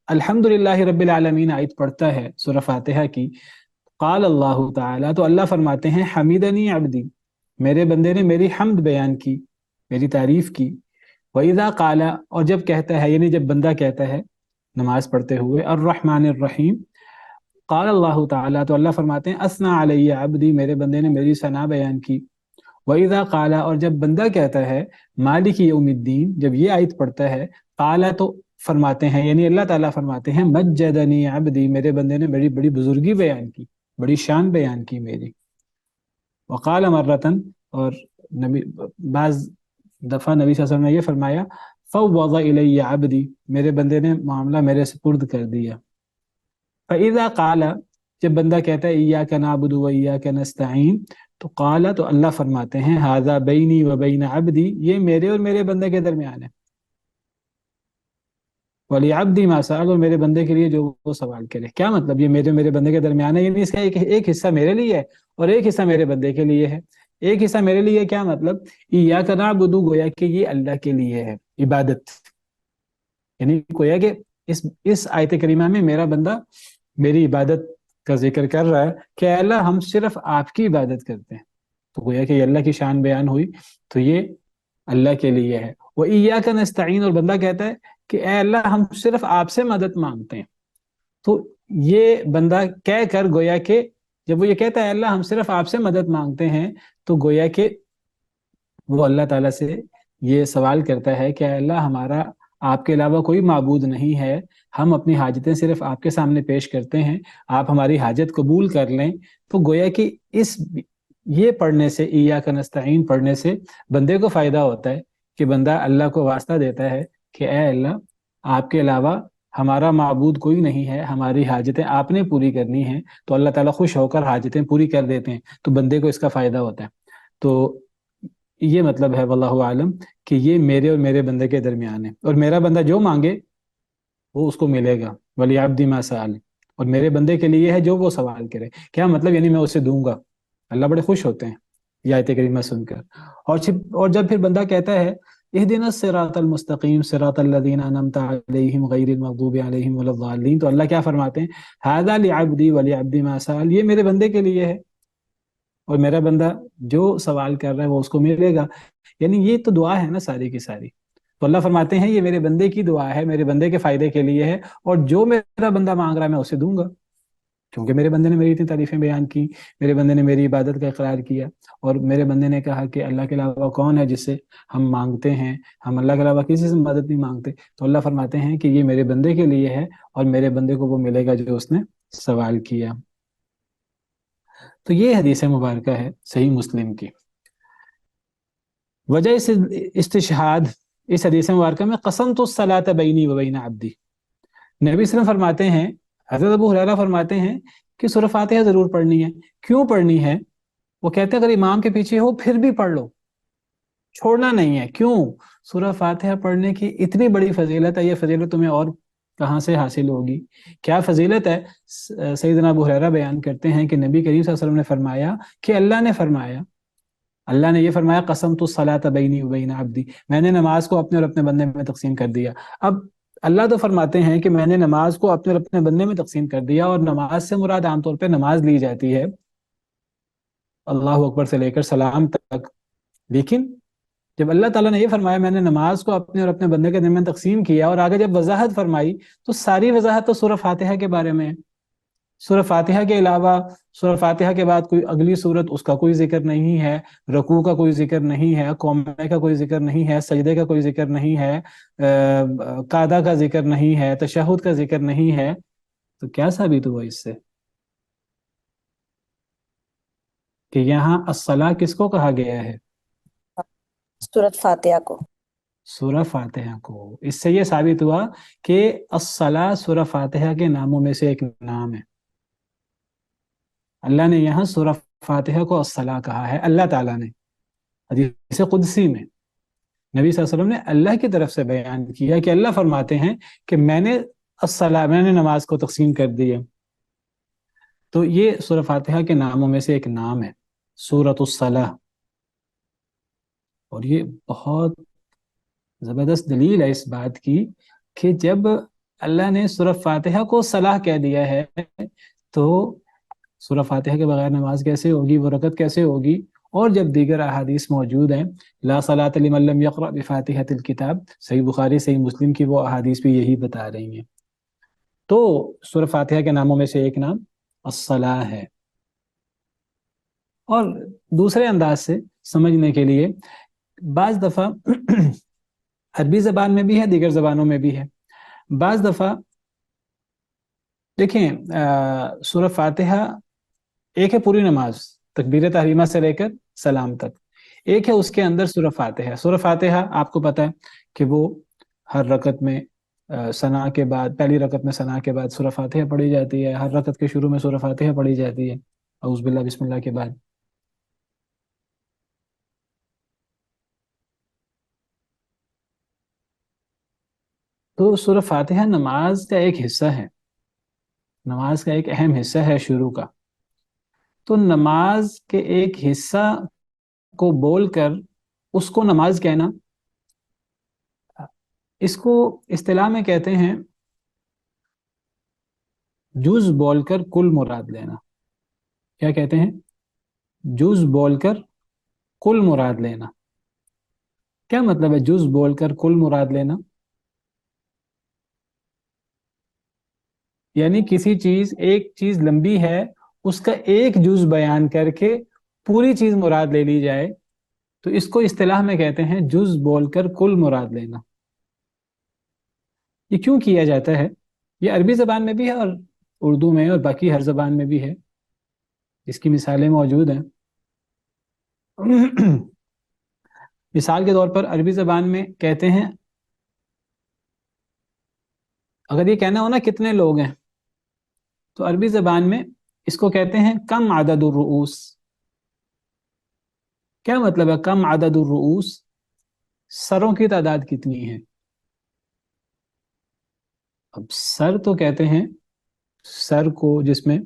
Speaker 1: الحمدللہ رب العالمین آیت پڑھتا ہے سورہ فاتحہ کی، قال اللہ تعالیٰ، تو اللہ فرماتے ہیں حمیدنی عبدی، میرے بندے نے میری حمد بیان کی، میری تعریف کی۔ وَإِذَا قَالَ، اور جب کہتا ہے، یعنی جب بندہ کہتا ہے نماز پڑھتے ہوئے الرحمن الرحیم، قال اللہ تعالیٰ، تو اللہ فرماتے ہیں اثنى علی عبدی، میرے بندے نے میری ثنا بیان کی۔ وَإِذَا قَالَ، اور جب بندہ کہتا ہے مالک یوم الدین، جب یہ آیت پڑھتا ہے، قال، تو فرماتے ہیں، یعنی اللہ تعالیٰ فرماتے ہیں مجدنی عبدی، میرے بندے نے میری بڑی بزرگی بیان کی، بڑی شان بیان کی میری۔ وقال مرتن، اور نبی بعض دفعہ نبی صلی اللہ علیہ وسلم نے یہ فرمایا فوض الی عبدی، میرے بندے نے معاملہ میرے سپرد کر دیا۔ فَإِذَا قَالَ، جب بندہ کہتا ہے ایاک نعبد و ایاک نستعین، تو قال، تو اللہ فرماتے ہیں ھذا بینی و بین عبدی، یہ میرے اور میرے بندے کے درمیان ہے۔ وَلِعَبْدِ مَا سَأَلَ، اور میرے بندے کے لیے جو وہ سوال کرے۔ کیا مطلب؟ یہ میرے بندے کے درمیان ہے، یعنی اس کا ایک حصہ میرے لیے ہے اور ایک حصہ میرے بندے کے لیے ہے۔ ایک حصہ میرے لیے کیا مطلب؟ ایاک نعبد، گویا کہ یہ اللہ کے لیے ہے عبادت، یعنی گویا کہ اس آیت کریمہ میں میرا بندہ میری عبادت کا ذکر کر رہا ہے کہ اے اللہ ہم صرف آپ کی عبادت کرتے ہیں، تو گویا کہ یہ اللہ کی شان بیان ہوئی، تو یہ اللہ کے لیے ہے۔ وَإِيَّاكَ نَسْتَعِينُ، اور بندہ کہتا ہے کہ اے اللہ ہم صرف آپ سے مدد مانگتے ہیں، تو یہ بندہ کہہ کر گویا کہ جب وہ یہ کہتا ہے اللہ ہم صرف آپ سے مدد مانگتے ہیں، تو گویا کہ وہ اللہ تعالیٰ سے یہ سوال کرتا ہے کہ اے اللہ ہمارا آپ کے علاوہ کوئی معبود نہیں ہے، ہم اپنی حاجتیں صرف آپ کے سامنے پیش کرتے ہیں، آپ ہماری حاجت قبول کر لیں۔ تو گویا کہ یہ پڑھنے سے، ایاک نستعین پڑھنے سے بندے کو فائدہ ہوتا ہے کہ بندہ اللہ کو واسطہ دیتا ہے کہ اے اللہ آپ کے علاوہ ہمارا معبود کوئی نہیں ہے، ہماری حاجتیں آپ نے پوری کرنی ہیں، تو اللہ تعالیٰ خوش ہو کر حاجتیں پوری کر دیتے ہیں، تو بندے کو اس کا فائدہ ہوتا ہے۔ تو یہ مطلب ہے واللہ عالم کہ یہ میرے اور میرے بندے کے درمیان ہے، اور میرا بندہ جو مانگے وہ اس کو ملے گا، وَلِعَبْدِ مَا سَأَلَ، اور میرے بندے کے لیے ہے جو وہ سوال کرے۔ کیا مطلب؟ یعنی میں اسے دوں گا۔ اللہ بڑے خوش ہوتے ہیں یہ آیت کریمہ سن کر۔ اور جب پھر بندہ کہتا ہے اہدنا الصراط المستقیم صراط الذین انعمت علیہم غیر المغضوب علیہم ولا الضالین، تو اللہ کیا فرماتے ہیں؟ ھذا لعبدی ولعبد ما سأل، یہ میرے بندے کے لیے ہے اور میرا بندہ جو سوال کر رہا ہے وہ اس کو ملے گا۔ یعنی یہ تو دعا ہے نا ساری کی ساری، تو اللہ فرماتے ہیں یہ میرے بندے کی دعا ہے، میرے بندے کے فائدے کے لیے ہے، اور جو میرا بندہ مانگ رہا ہے میں اسے دوں گا، کیونکہ میرے بندے نے میری اتنی تعریفیں بیان کی، میرے بندے نے میری عبادت کا اقرار کیا، اور میرے بندے نے کہا کہ اللہ کے علاوہ کون ہے جس سے ہم مانگتے ہیں، ہم اللہ کے علاوہ کسی سے مدد نہیں مانگتے۔ تو اللہ فرماتے ہیں کہ یہ میرے بندے کے لیے ہے اور میرے بندے کو وہ ملے گا جو اس نے سوال کیا۔ تو یہ حدیث مبارکہ ہے صحیح مسلم کی۔ وجہ اس استشہاد اس حدیث مبارکہ میں قسمت الصلاۃ بینی و بین عبدی، نبی صلی اللہ علیہ وسلم فرماتے ہیں، حضرت ابو ہریرہ فرماتے ہیں کہ سورہ فاتحہ ضرور پڑھنی ہے۔ کیوں پڑھنی ہے؟ وہ کہتے ہیں اگر امام کے پیچھے ہو پھر بھی پڑھ لو، چھوڑنا نہیں ہے۔ کیوں؟ سورہ فاتحہ پڑھنے کی اتنی بڑی فضیلت ہے، یہ فضیلت تمہیں اور کہاں سے حاصل ہوگی؟ کیا فضیلت ہے؟ سیدنا ابو ہریرہ بیان کرتے ہیں کہ نبی کریم صلی اللہ علیہ وسلم نے فرمایا کہ اللہ نے یہ فرمایا قسمت الصلاۃ بینی و بین عبدی، میں نے نماز کو اپنے اور اپنے بندے میں تقسیم کر دیا۔ اب اللہ تو فرماتے ہیں کہ میں نے نماز کو اپنے اور اپنے بندے میں تقسیم کر دیا، اور نماز سے مراد عام طور پہ نماز لی جاتی ہے اللہ اکبر سے لے کر سلام تک، لیکن جب اللہ تعالیٰ نے یہ فرمایا میں نے نماز کو اپنے اور اپنے بندے کے درمیان تقسیم کیا، اور آگے جب وضاحت فرمائی تو ساری وضاحت تو سورہ فاتحہ کے بارے میں ہے۔ سورہ فاتحہ کے علاوہ سورہ فاتحہ کے بعد کوئی اگلی سورت، اس کا کوئی ذکر نہیں ہے، رکوع کا کوئی ذکر نہیں ہے، قومے کا کوئی ذکر نہیں ہے، سجدے کا کوئی ذکر نہیں ہے، قعدہ کا ذکر نہیں ہے، تشہد کا ذکر نہیں ہے۔ تو کیا ثابت ہوا اس سے؟ کہ یہاں الصلاۃ کس کو کہا گیا ہے؟
Speaker 3: سورۃ فاتحہ کو۔
Speaker 1: سورہ فاتحہ کو۔ اس سے یہ ثابت ہوا کہ الصلاۃ سورہ فاتحہ کے ناموں میں سے ایک نام ہے۔ اللہ نے یہاں سورہ فاتحہ کو الصلاۃ کہا ہے، اللہ تعالیٰ نے حدیث قدسی میں نبی صلی اللہ علیہ وسلم نے اللہ کی طرف سے بیان کیا کہ اللہ فرماتے ہیں کہ میں نے نماز کو تقسیم کر دی ہے۔ تو یہ سورہ فاتحہ کے ناموں میں سے ایک نام ہے، سورۃ الصلاۃ، اور یہ بہت زبردست دلیل ہے اس بات کی کہ جب اللہ نے سورہ فاتحہ کو صلاح کہہ دیا ہے تو سورہ فاتحہ کے بغیر نماز کیسے ہوگی، وہ رکعت کیسے ہوگی؟ اور جب دیگر احادیث موجود ہیں، لا صلاۃ لمن لم یقرأ بفاتحۃ الکتاب، صحیح بخاری صحیح مسلم کی وہ احادیث بھی یہی بتا رہی ہیں۔ تو سورہ فاتحہ کے ناموں میں سے ایک نام الصلاۃ ہے۔ اور دوسرے انداز سے سمجھنے کے لیے بعض دفعہ عربی زبان میں بھی ہے، دیگر زبانوں میں بھی ہے۔ بعض دفعہ دیکھیں سورہ فاتحہ ایک ہے پوری نماز تکبیر تحریمہ سے لے کر سلام تک، ایک ہے اس کے اندر سورہ فاتحہ۔ سورہ فاتحہ آپ کو پتہ ہے کہ وہ ہر رکعت میں ثنا کے بعد، پہلی رکعت میں ثنا کے بعد سورہ فاتحہ پڑھی جاتی ہے، ہر رکعت کے شروع میں سورہ فاتحہ پڑھی جاتی ہے اعوذ باللہ بسم اللہ کے بعد۔ تو سورہ فاتحہ نماز کا ایک حصہ ہے، نماز کا ایک اہم حصہ ہے شروع کا۔ تو نماز کے ایک حصہ کو بول کر اس کو نماز کہنا، اس کو اصطلاح میں کہتے ہیں جز بول کر کل مراد لینا۔ کیا کہتے ہیں؟ جز بول کر کل مراد لینا۔ کیا مطلب ہے جز بول کر کل مراد لینا؟ یعنی کسی چیز، ایک چیز لمبی ہے، اس کا ایک جز بیان کر کے پوری چیز مراد لے لی جائے تو اس کو اصطلاح میں کہتے ہیں جز بول کر کل مراد لینا۔ یہ کیوں کیا جاتا ہے؟ یہ عربی زبان میں بھی ہے اور اردو میں اور باقی ہر زبان میں بھی ہے، اس کی مثالیں موجود ہیں۔ مثال کے طور پر عربی زبان میں کہتے ہیں، اگر یہ کہنا ہو نا کتنے لوگ ہیں، تو عربی زبان میں اس کو کہتے ہیں کم عدد الرؤوس۔ کیا مطلب ہے کم عدد الرؤوس؟ سروں کی تعداد کتنی ہے؟ اب سر تو کہتے ہیں سر کو جس میں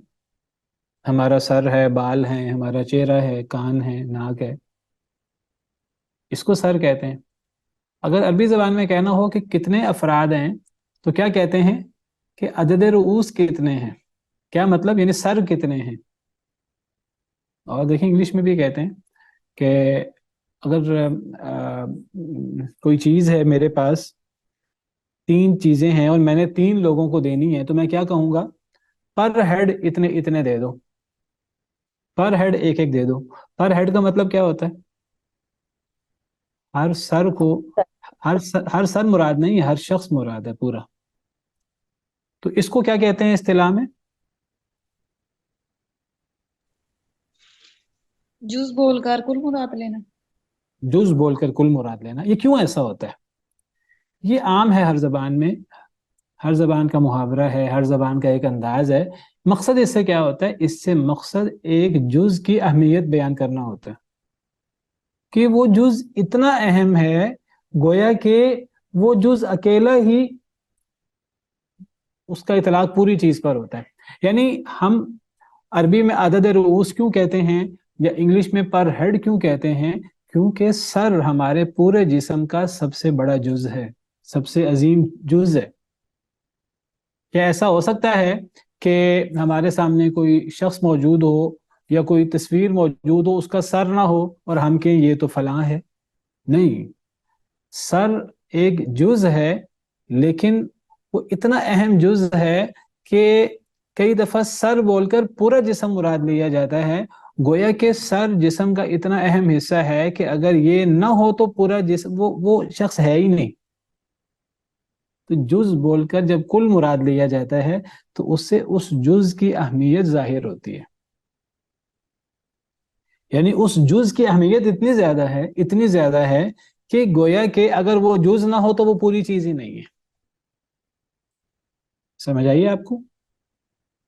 Speaker 1: ہمارا سر ہے، بال ہیں، ہمارا چہرہ ہے، کان ہے، ناک ہے، اس کو سر کہتے ہیں۔ اگر عربی زبان میں کہنا ہو کہ کتنے افراد ہیں تو کیا کہتے ہیں کہ عدد رؤوس کتنے ہیں۔ کیا مطلب؟ یعنی سر کتنے ہیں۔ اور دیکھیں انگلش میں بھی کہتے ہیں کہ اگر کوئی چیز ہے میرے پاس، 3 چیزیں ہیں اور میں نے 3 لوگوں کو دینی ہے، تو میں کیا کہوں گا؟ پر ہیڈ اتنے اتنے دے دو، پر ہیڈ ایک ایک دے دو۔ پر ہیڈ کا مطلب کیا ہوتا ہے؟ ہر سر کو، ہر سر مراد نہیں، ہر شخص مراد ہے پورا۔ تو اس کو کیا کہتے ہیں اصطلاح میں؟
Speaker 6: جز بول کر کل مراد لینا۔
Speaker 1: جز بول کر کل مراد لینا۔ یہ کیوں ایسا ہوتا ہے؟ یہ عام ہے ہر زبان میں، ہر زبان کا محاورہ ہے، ہر زبان کا ایک انداز ہے۔ مقصد اس سے کیا ہوتا ہے؟ اس سے مقصد ایک جز کی اہمیت بیان کرنا ہوتا ہے کہ وہ جز اتنا اہم ہے، گویا کہ وہ جز اکیلا ہی اس کا اطلاق پوری چیز پر ہوتا ہے۔ یعنی ہم عربی میں عدد رؤوس کیوں کہتے ہیں یا انگلش میں پر ہیڈ کیوں کہتے ہیں؟ کیونکہ سر ہمارے پورے جسم کا سب سے بڑا جز ہے، سب سے عظیم جز ہے۔ کیا ایسا ہو سکتا ہے کہ ہمارے سامنے کوئی شخص موجود ہو یا کوئی تصویر موجود ہو، اس کا سر نہ ہو اور ہم کہیں یہ تو فلاں ہے؟ نہیں، سر ایک جز ہے، لیکن وہ اتنا اہم جز ہے کہ کئی دفعہ سر بول کر پورا جسم مراد لیا جاتا ہے۔ گویا کہ سر جسم کا اتنا اہم حصہ ہے کہ اگر یہ نہ ہو تو پورا جسم وہ شخص ہے ہی نہیں۔ تو جز بول کر جب کل مراد لیا جاتا ہے تو اس سے اس جز کی اہمیت ظاہر ہوتی ہے۔ یعنی اس جز کی اہمیت اتنی زیادہ ہے کہ گویا کہ اگر وہ جز نہ ہو تو وہ پوری چیز ہی نہیں ہے۔ سمجھ آئیے آپ کو؟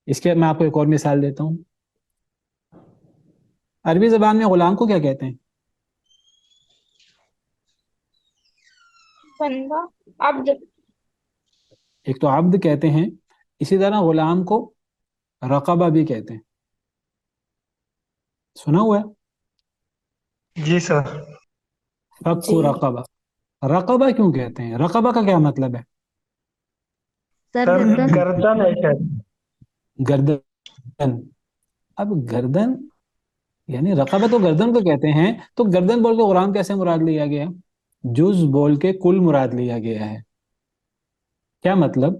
Speaker 1: اس کے میں آپ کو ایک اور مثال دیتا ہوں۔ عربی زبان میں غلام کو کیا کہتے ہیں؟
Speaker 6: بندہ، عبد۔
Speaker 1: ایک تو عبد کہتے ہیں، اسی طرح غلام کو رقبہ بھی کہتے ہیں۔ سنا ہوا ہے؟
Speaker 2: جی سر۔
Speaker 1: فک
Speaker 3: جی
Speaker 1: رقبہ۔ رقبہ کیوں کہتے ہیں؟ رقبہ کا کیا مطلب ہے؟
Speaker 6: سر
Speaker 2: سر
Speaker 6: گردن۔
Speaker 2: گردن ہے شاید۔
Speaker 1: گردن۔ اب گردن یعنی رقبہ تو گردن کو کہتے ہیں، تو گردن بول کے غلام کیسے مراد لیا گیا؟ جز بول کے کل مراد لیا گیا ہے۔ کیا مطلب؟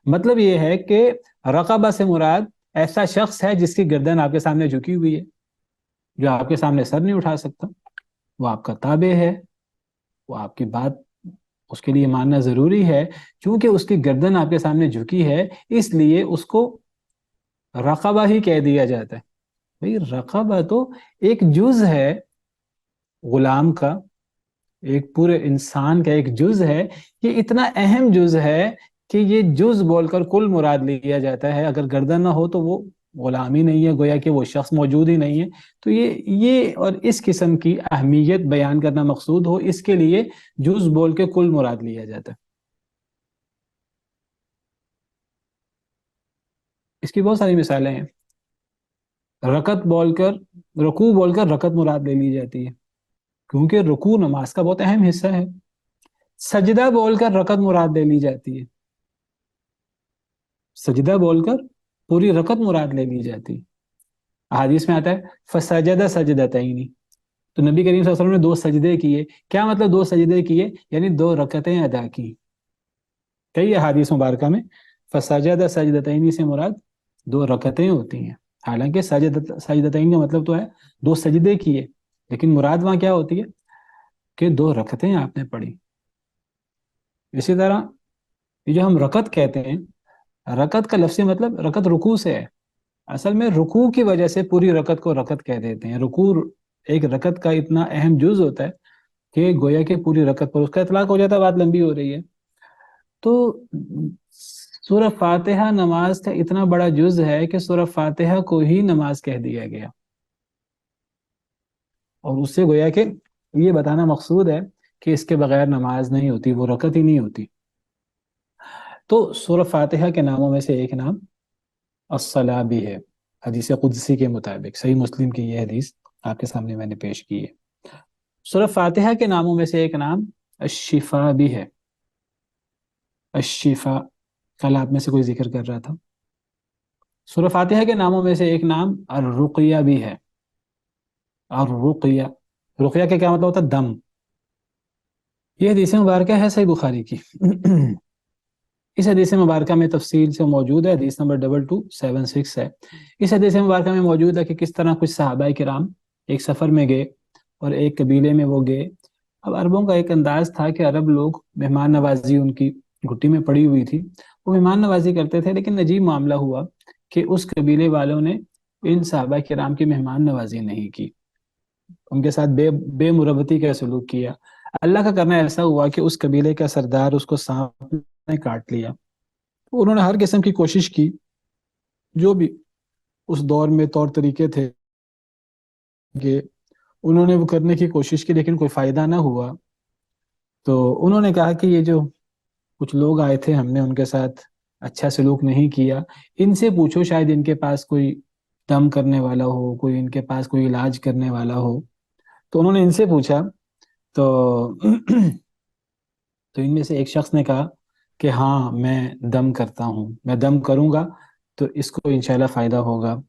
Speaker 1: مطلب یہ ہے کہ رقبہ سے مراد ایسا شخص ہے جس کی گردن آپ کے سامنے جھکی ہوئی ہے، جو آپ کے سامنے سر نہیں اٹھا سکتا، وہ آپ کا تابع ہے، وہ آپ کی بات اس کے لیے ماننا ضروری ہے۔ چونکہ اس کی گردن آپ کے سامنے جھکی ہے، اس لیے اس کو رقبہ ہی کہہ دیا جاتا ہے۔ بھئی رقبہ تو ایک جز ہے غلام کا، ایک پورے انسان کا ایک جز ہے۔ یہ اتنا اہم جز ہے کہ یہ جز بول کر کل مراد لیا جاتا ہے۔ اگر گردن نہ ہو تو وہ غلام ہی نہیں ہے، گویا کہ وہ شخص موجود ہی نہیں ہے۔ تو یہ اور اس قسم کی اہمیت بیان کرنا مقصود ہو، اس کے لیے جز بول کے کل مراد لیا جاتا ہے۔ اس کی بہت ساری مثالیں ہیں۔ رکعت بول کر، رکوع بول کر رکعت مراد لے لی جاتی ہے، کیونکہ رکوع نماز کا بہت اہم حصہ ہے۔ سجدہ بول کر رکعت مراد لے لی جاتی ہے، سجدہ بول کر پوری رکعت مراد لے لی جاتی ہے۔ احادیث میں آتا ہے فسجد سجدتین، تو نبی کریم صلی اللہ علیہ وسلم نے 2 سجدے کیے۔ کیا مطلب 2 سجدے کیے؟ یعنی 2 رکعتیں ادا کی۔ کئی احادیث مبارکہ میں فسجد سجدتین سے مراد 2 رکعتیں ہوتی ہیں، حالانکہ سجدتین کا مطلب تو ہے 2 سجدے کیے، لیکن مراد وہاں کیا ہوتی ہے کہ 2 رکعتیں آپ نے پڑھی۔ اسی طرح یہ جو ہم رکعت کہتے ہیں، رکعت کا لفظی مطلب رکعت رکوع سے ہے، اصل میں رکوع کی وجہ سے پوری رکعت کو رکعت کہہ دیتے ہیں۔ رکوع ایک رکعت کا اتنا اہم جز ہوتا ہے کہ گویا کہ پوری رکعت پر اس کا اطلاق ہو جاتا ہے، بات لمبی ہو رہی ہے۔ تو سورہ فاتحہ نماز کا اتنا بڑا جز ہے کہ سورہ فاتحہ کو ہی نماز کہہ دیا گیا، اور اس سے گویا کہ یہ بتانا مقصود ہے کہ اس کے بغیر نماز نہیں ہوتی، وہ رکعت ہی نہیں ہوتی۔ تو سورہ فاتحہ کے ناموں میں سے ایک نام الصلاۃ بھی ہے، حدیث قدسی کے مطابق، صحیح مسلم کی یہ حدیث آپ کے سامنے میں نے پیش کی ہے۔ سورہ فاتحہ کے ناموں میں سے ایک نام الشفاء بھی ہے۔ الشفاء کل آپ میں سے کوئی ذکر کر رہا تھا۔ سورہ فاتحہ کے ناموں میں سے ایک نام الرقیہ بھی ہے۔ الرقیہ، رقیہ کا کیا مطلب ہوتا ہے؟ دم۔ یہ حدیث مبارکہ ہے صحیح بخاری کی۔ اس حدیث مبارکہ میں تفصیل سے موجود ہے، حدیث نمبر 2276 ہے۔ اس حدیث مبارکہ میں موجود ہے کہ کس طرح کچھ صحابہ کرام ایک سفر میں گئے اور ایک قبیلے میں وہ گئے۔ اب عربوں کا ایک انداز تھا کہ عرب لوگ مہمان نوازی ان کی گھٹی میں پڑی ہوئی تھی، وہ مہمان نوازی کرتے تھے، لیکن عجیب معاملہ ہوا کہ اس قبیلے والوں نے ان صحابہ کرام کی مہمان نوازی نہیں کی، ان کے ساتھ بے مربتی کا سلوک کیا۔ اللہ کا کرنا ایسا ہوا کہ اس قبیلے کا سردار اس کو سانپ نے کاٹ لیا۔ انہوں نے ہر قسم کی کوشش کی، جو بھی اس دور میں طور طریقے تھے کہ انہوں نے وہ کرنے کی کوشش کی، لیکن کوئی فائدہ نہ ہوا۔ تو انہوں نے کہا کہ یہ جو کچھ لوگ آئے تھے، ہم نے ان کے ساتھ اچھا سلوک نہیں کیا، ان سے پوچھو شاید ان کے پاس کوئی دم کرنے والا ہو، کوئی ان کے پاس کوئی علاج کرنے والا ہو۔ تو انہوں نے ان سے پوچھا، تو ان میں سے ایک شخص نے کہا کہ ہاں میں دم کرتا ہوں، میں دم کروں گا تو اس کو انشاءاللہ فائدہ ہوگا۔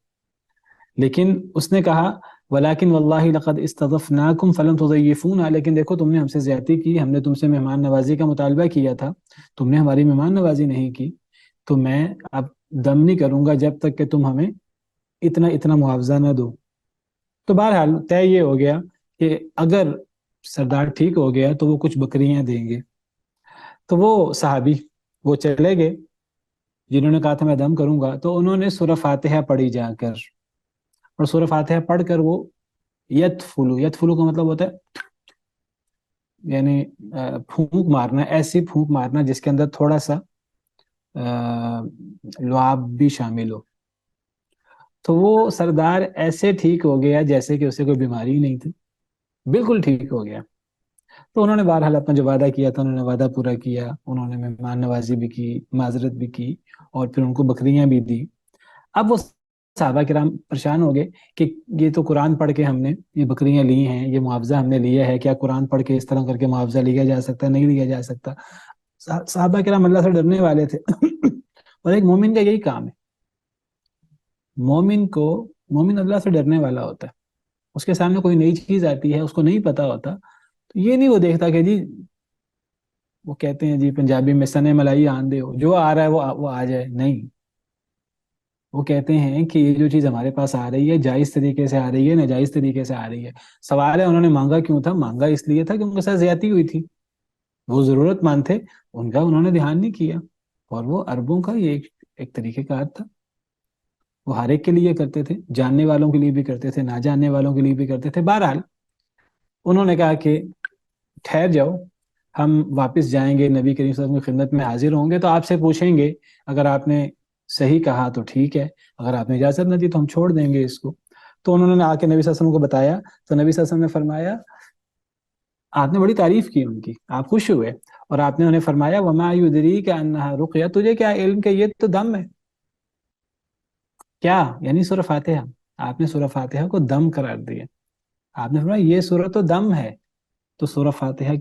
Speaker 1: لیکن اس نے کہا ولیکن واللہ لقد استضفناکم فلم تضیفونا، لیکن دیکھو تم نے ہم سے زیادتی کی، ہم نے تم سے مہمان نوازی کا مطالبہ کیا تھا، تم نے ہماری مہمان نوازی نہیں کی، تو میں اب دم نہیں کروں گا جب تک کہ تم ہمیں اتنا معاوضہ نہ دو۔ تو بہرحال طے یہ ہو گیا کہ اگر سردار ٹھیک ہو گیا تو وہ کچھ بکریاں دیں گے۔ تو وہ صحابی وہ چلے گئے جنہوں نے کہا تھا میں دم کروں گا، تو انہوں نے سورہ فاتحہ پڑھی جا کر، اور سورہ فاتحہ پڑھ کر وہ یتفلو کا مطلب ہوتا ہے یعنی پھونک مارنا، ایسی پھونک مارنا جس کے اندر تھوڑا سا لعاب بھی شامل ہو۔ تو وہ سردار ایسے ٹھیک ہو گیا جیسے کہ اسے کوئی بیماری ہی نہیں تھی، بالکل ٹھیک ہو گیا۔ تو انہوں نے بہرحال اپنا جو وعدہ کیا تھا انہوں نے وعدہ پورا کیا، انہوں نے مہمان نوازی بھی کی، معذرت بھی کی، اور پھر ان کو بکریاں بھی دی۔ اب وہ صحابہ کرام پریشان ہو گئے کہ یہ تو قرآن پڑھ کے ہم نے یہ بکریاں لی ہیں، یہ معاوضہ ہم نے لیا ہے، کیا قرآن پڑھ کے اس طرح کر کے معاوضہ لیا جا سکتا ہے؟ نہیں لیا جا سکتا۔ صحابہ کرام اللہ سے ڈرنے والے تھے اور ایک مومن کا یہی کام ہے، مومن اللہ سے ڈرنے والا ہوتا ہے۔ اس کے سامنے کوئی نئی چیز آتی ہے، اس کو نہیں پتا ہوتا، تو یہ نہیں وہ دیکھتا کہ جی وہ کہتے ہیں جی پنجابی میں سنے ملائی آندے ہو، جو آ رہا ہے وہ آ جائے، نہیں، وہ کہتے ہیں کہ یہ جو چیز ہمارے پاس آ رہی ہے جائز طریقے سے آ رہی ہے، ناجائز طریقے سے آ رہی ہے۔ سوال ہے انہوں نے مانگا کیوں تھا؟ مانگا اس لیے تھا کہ ان کے ساتھ زیادتی ہوئی تھی، وہ ضرورت مند تھے، ان کا انہوں نے دھیان نہیں کیا۔ اور وہ عربوں کا یہ ایک طریقہ کار تھا، وہ ہر ایک کے لیے کرتے تھے، جاننے والوں کے لیے بھی کرتے تھے، نہ جاننے والوں کے لیے بھی کرتے تھے۔ بہرحال انہوں نے کہا کہ ٹھہر جاؤ، ہم واپس جائیں گے، نبی کریم صلی اللہ علیہ وسلم کی خدمت میں حاضر ہوں گے تو آپ سے پوچھیں گے، اگر آپ نے صحیح کہا تو ٹھیک ہے، اگر آپ نے اجازت نہ دی تو ہم چھوڑ دیں گے اس کو۔ تو انہوں نے آ کے نبی صلی اللہ علیہ وسلم کو بتایا، تو نبی صلی اللہ علیہ وسلم نے فرمایا، آپ نے بڑی تعریف کی ان کی، آپ خوش ہوئے، اور آپ نے انہیں فرمایا وما یدریک انہا رقیہ، تجھے کیا علم کہ یہ تو دم ہے؟ کیا؟ یعنی سورہ فاتحہ، آپ نے سورہ فاتحہ کو دم قرار دیا، آپ نے فرمایا یہ سورہ تو دم ہے، تو سورہ فاتحہ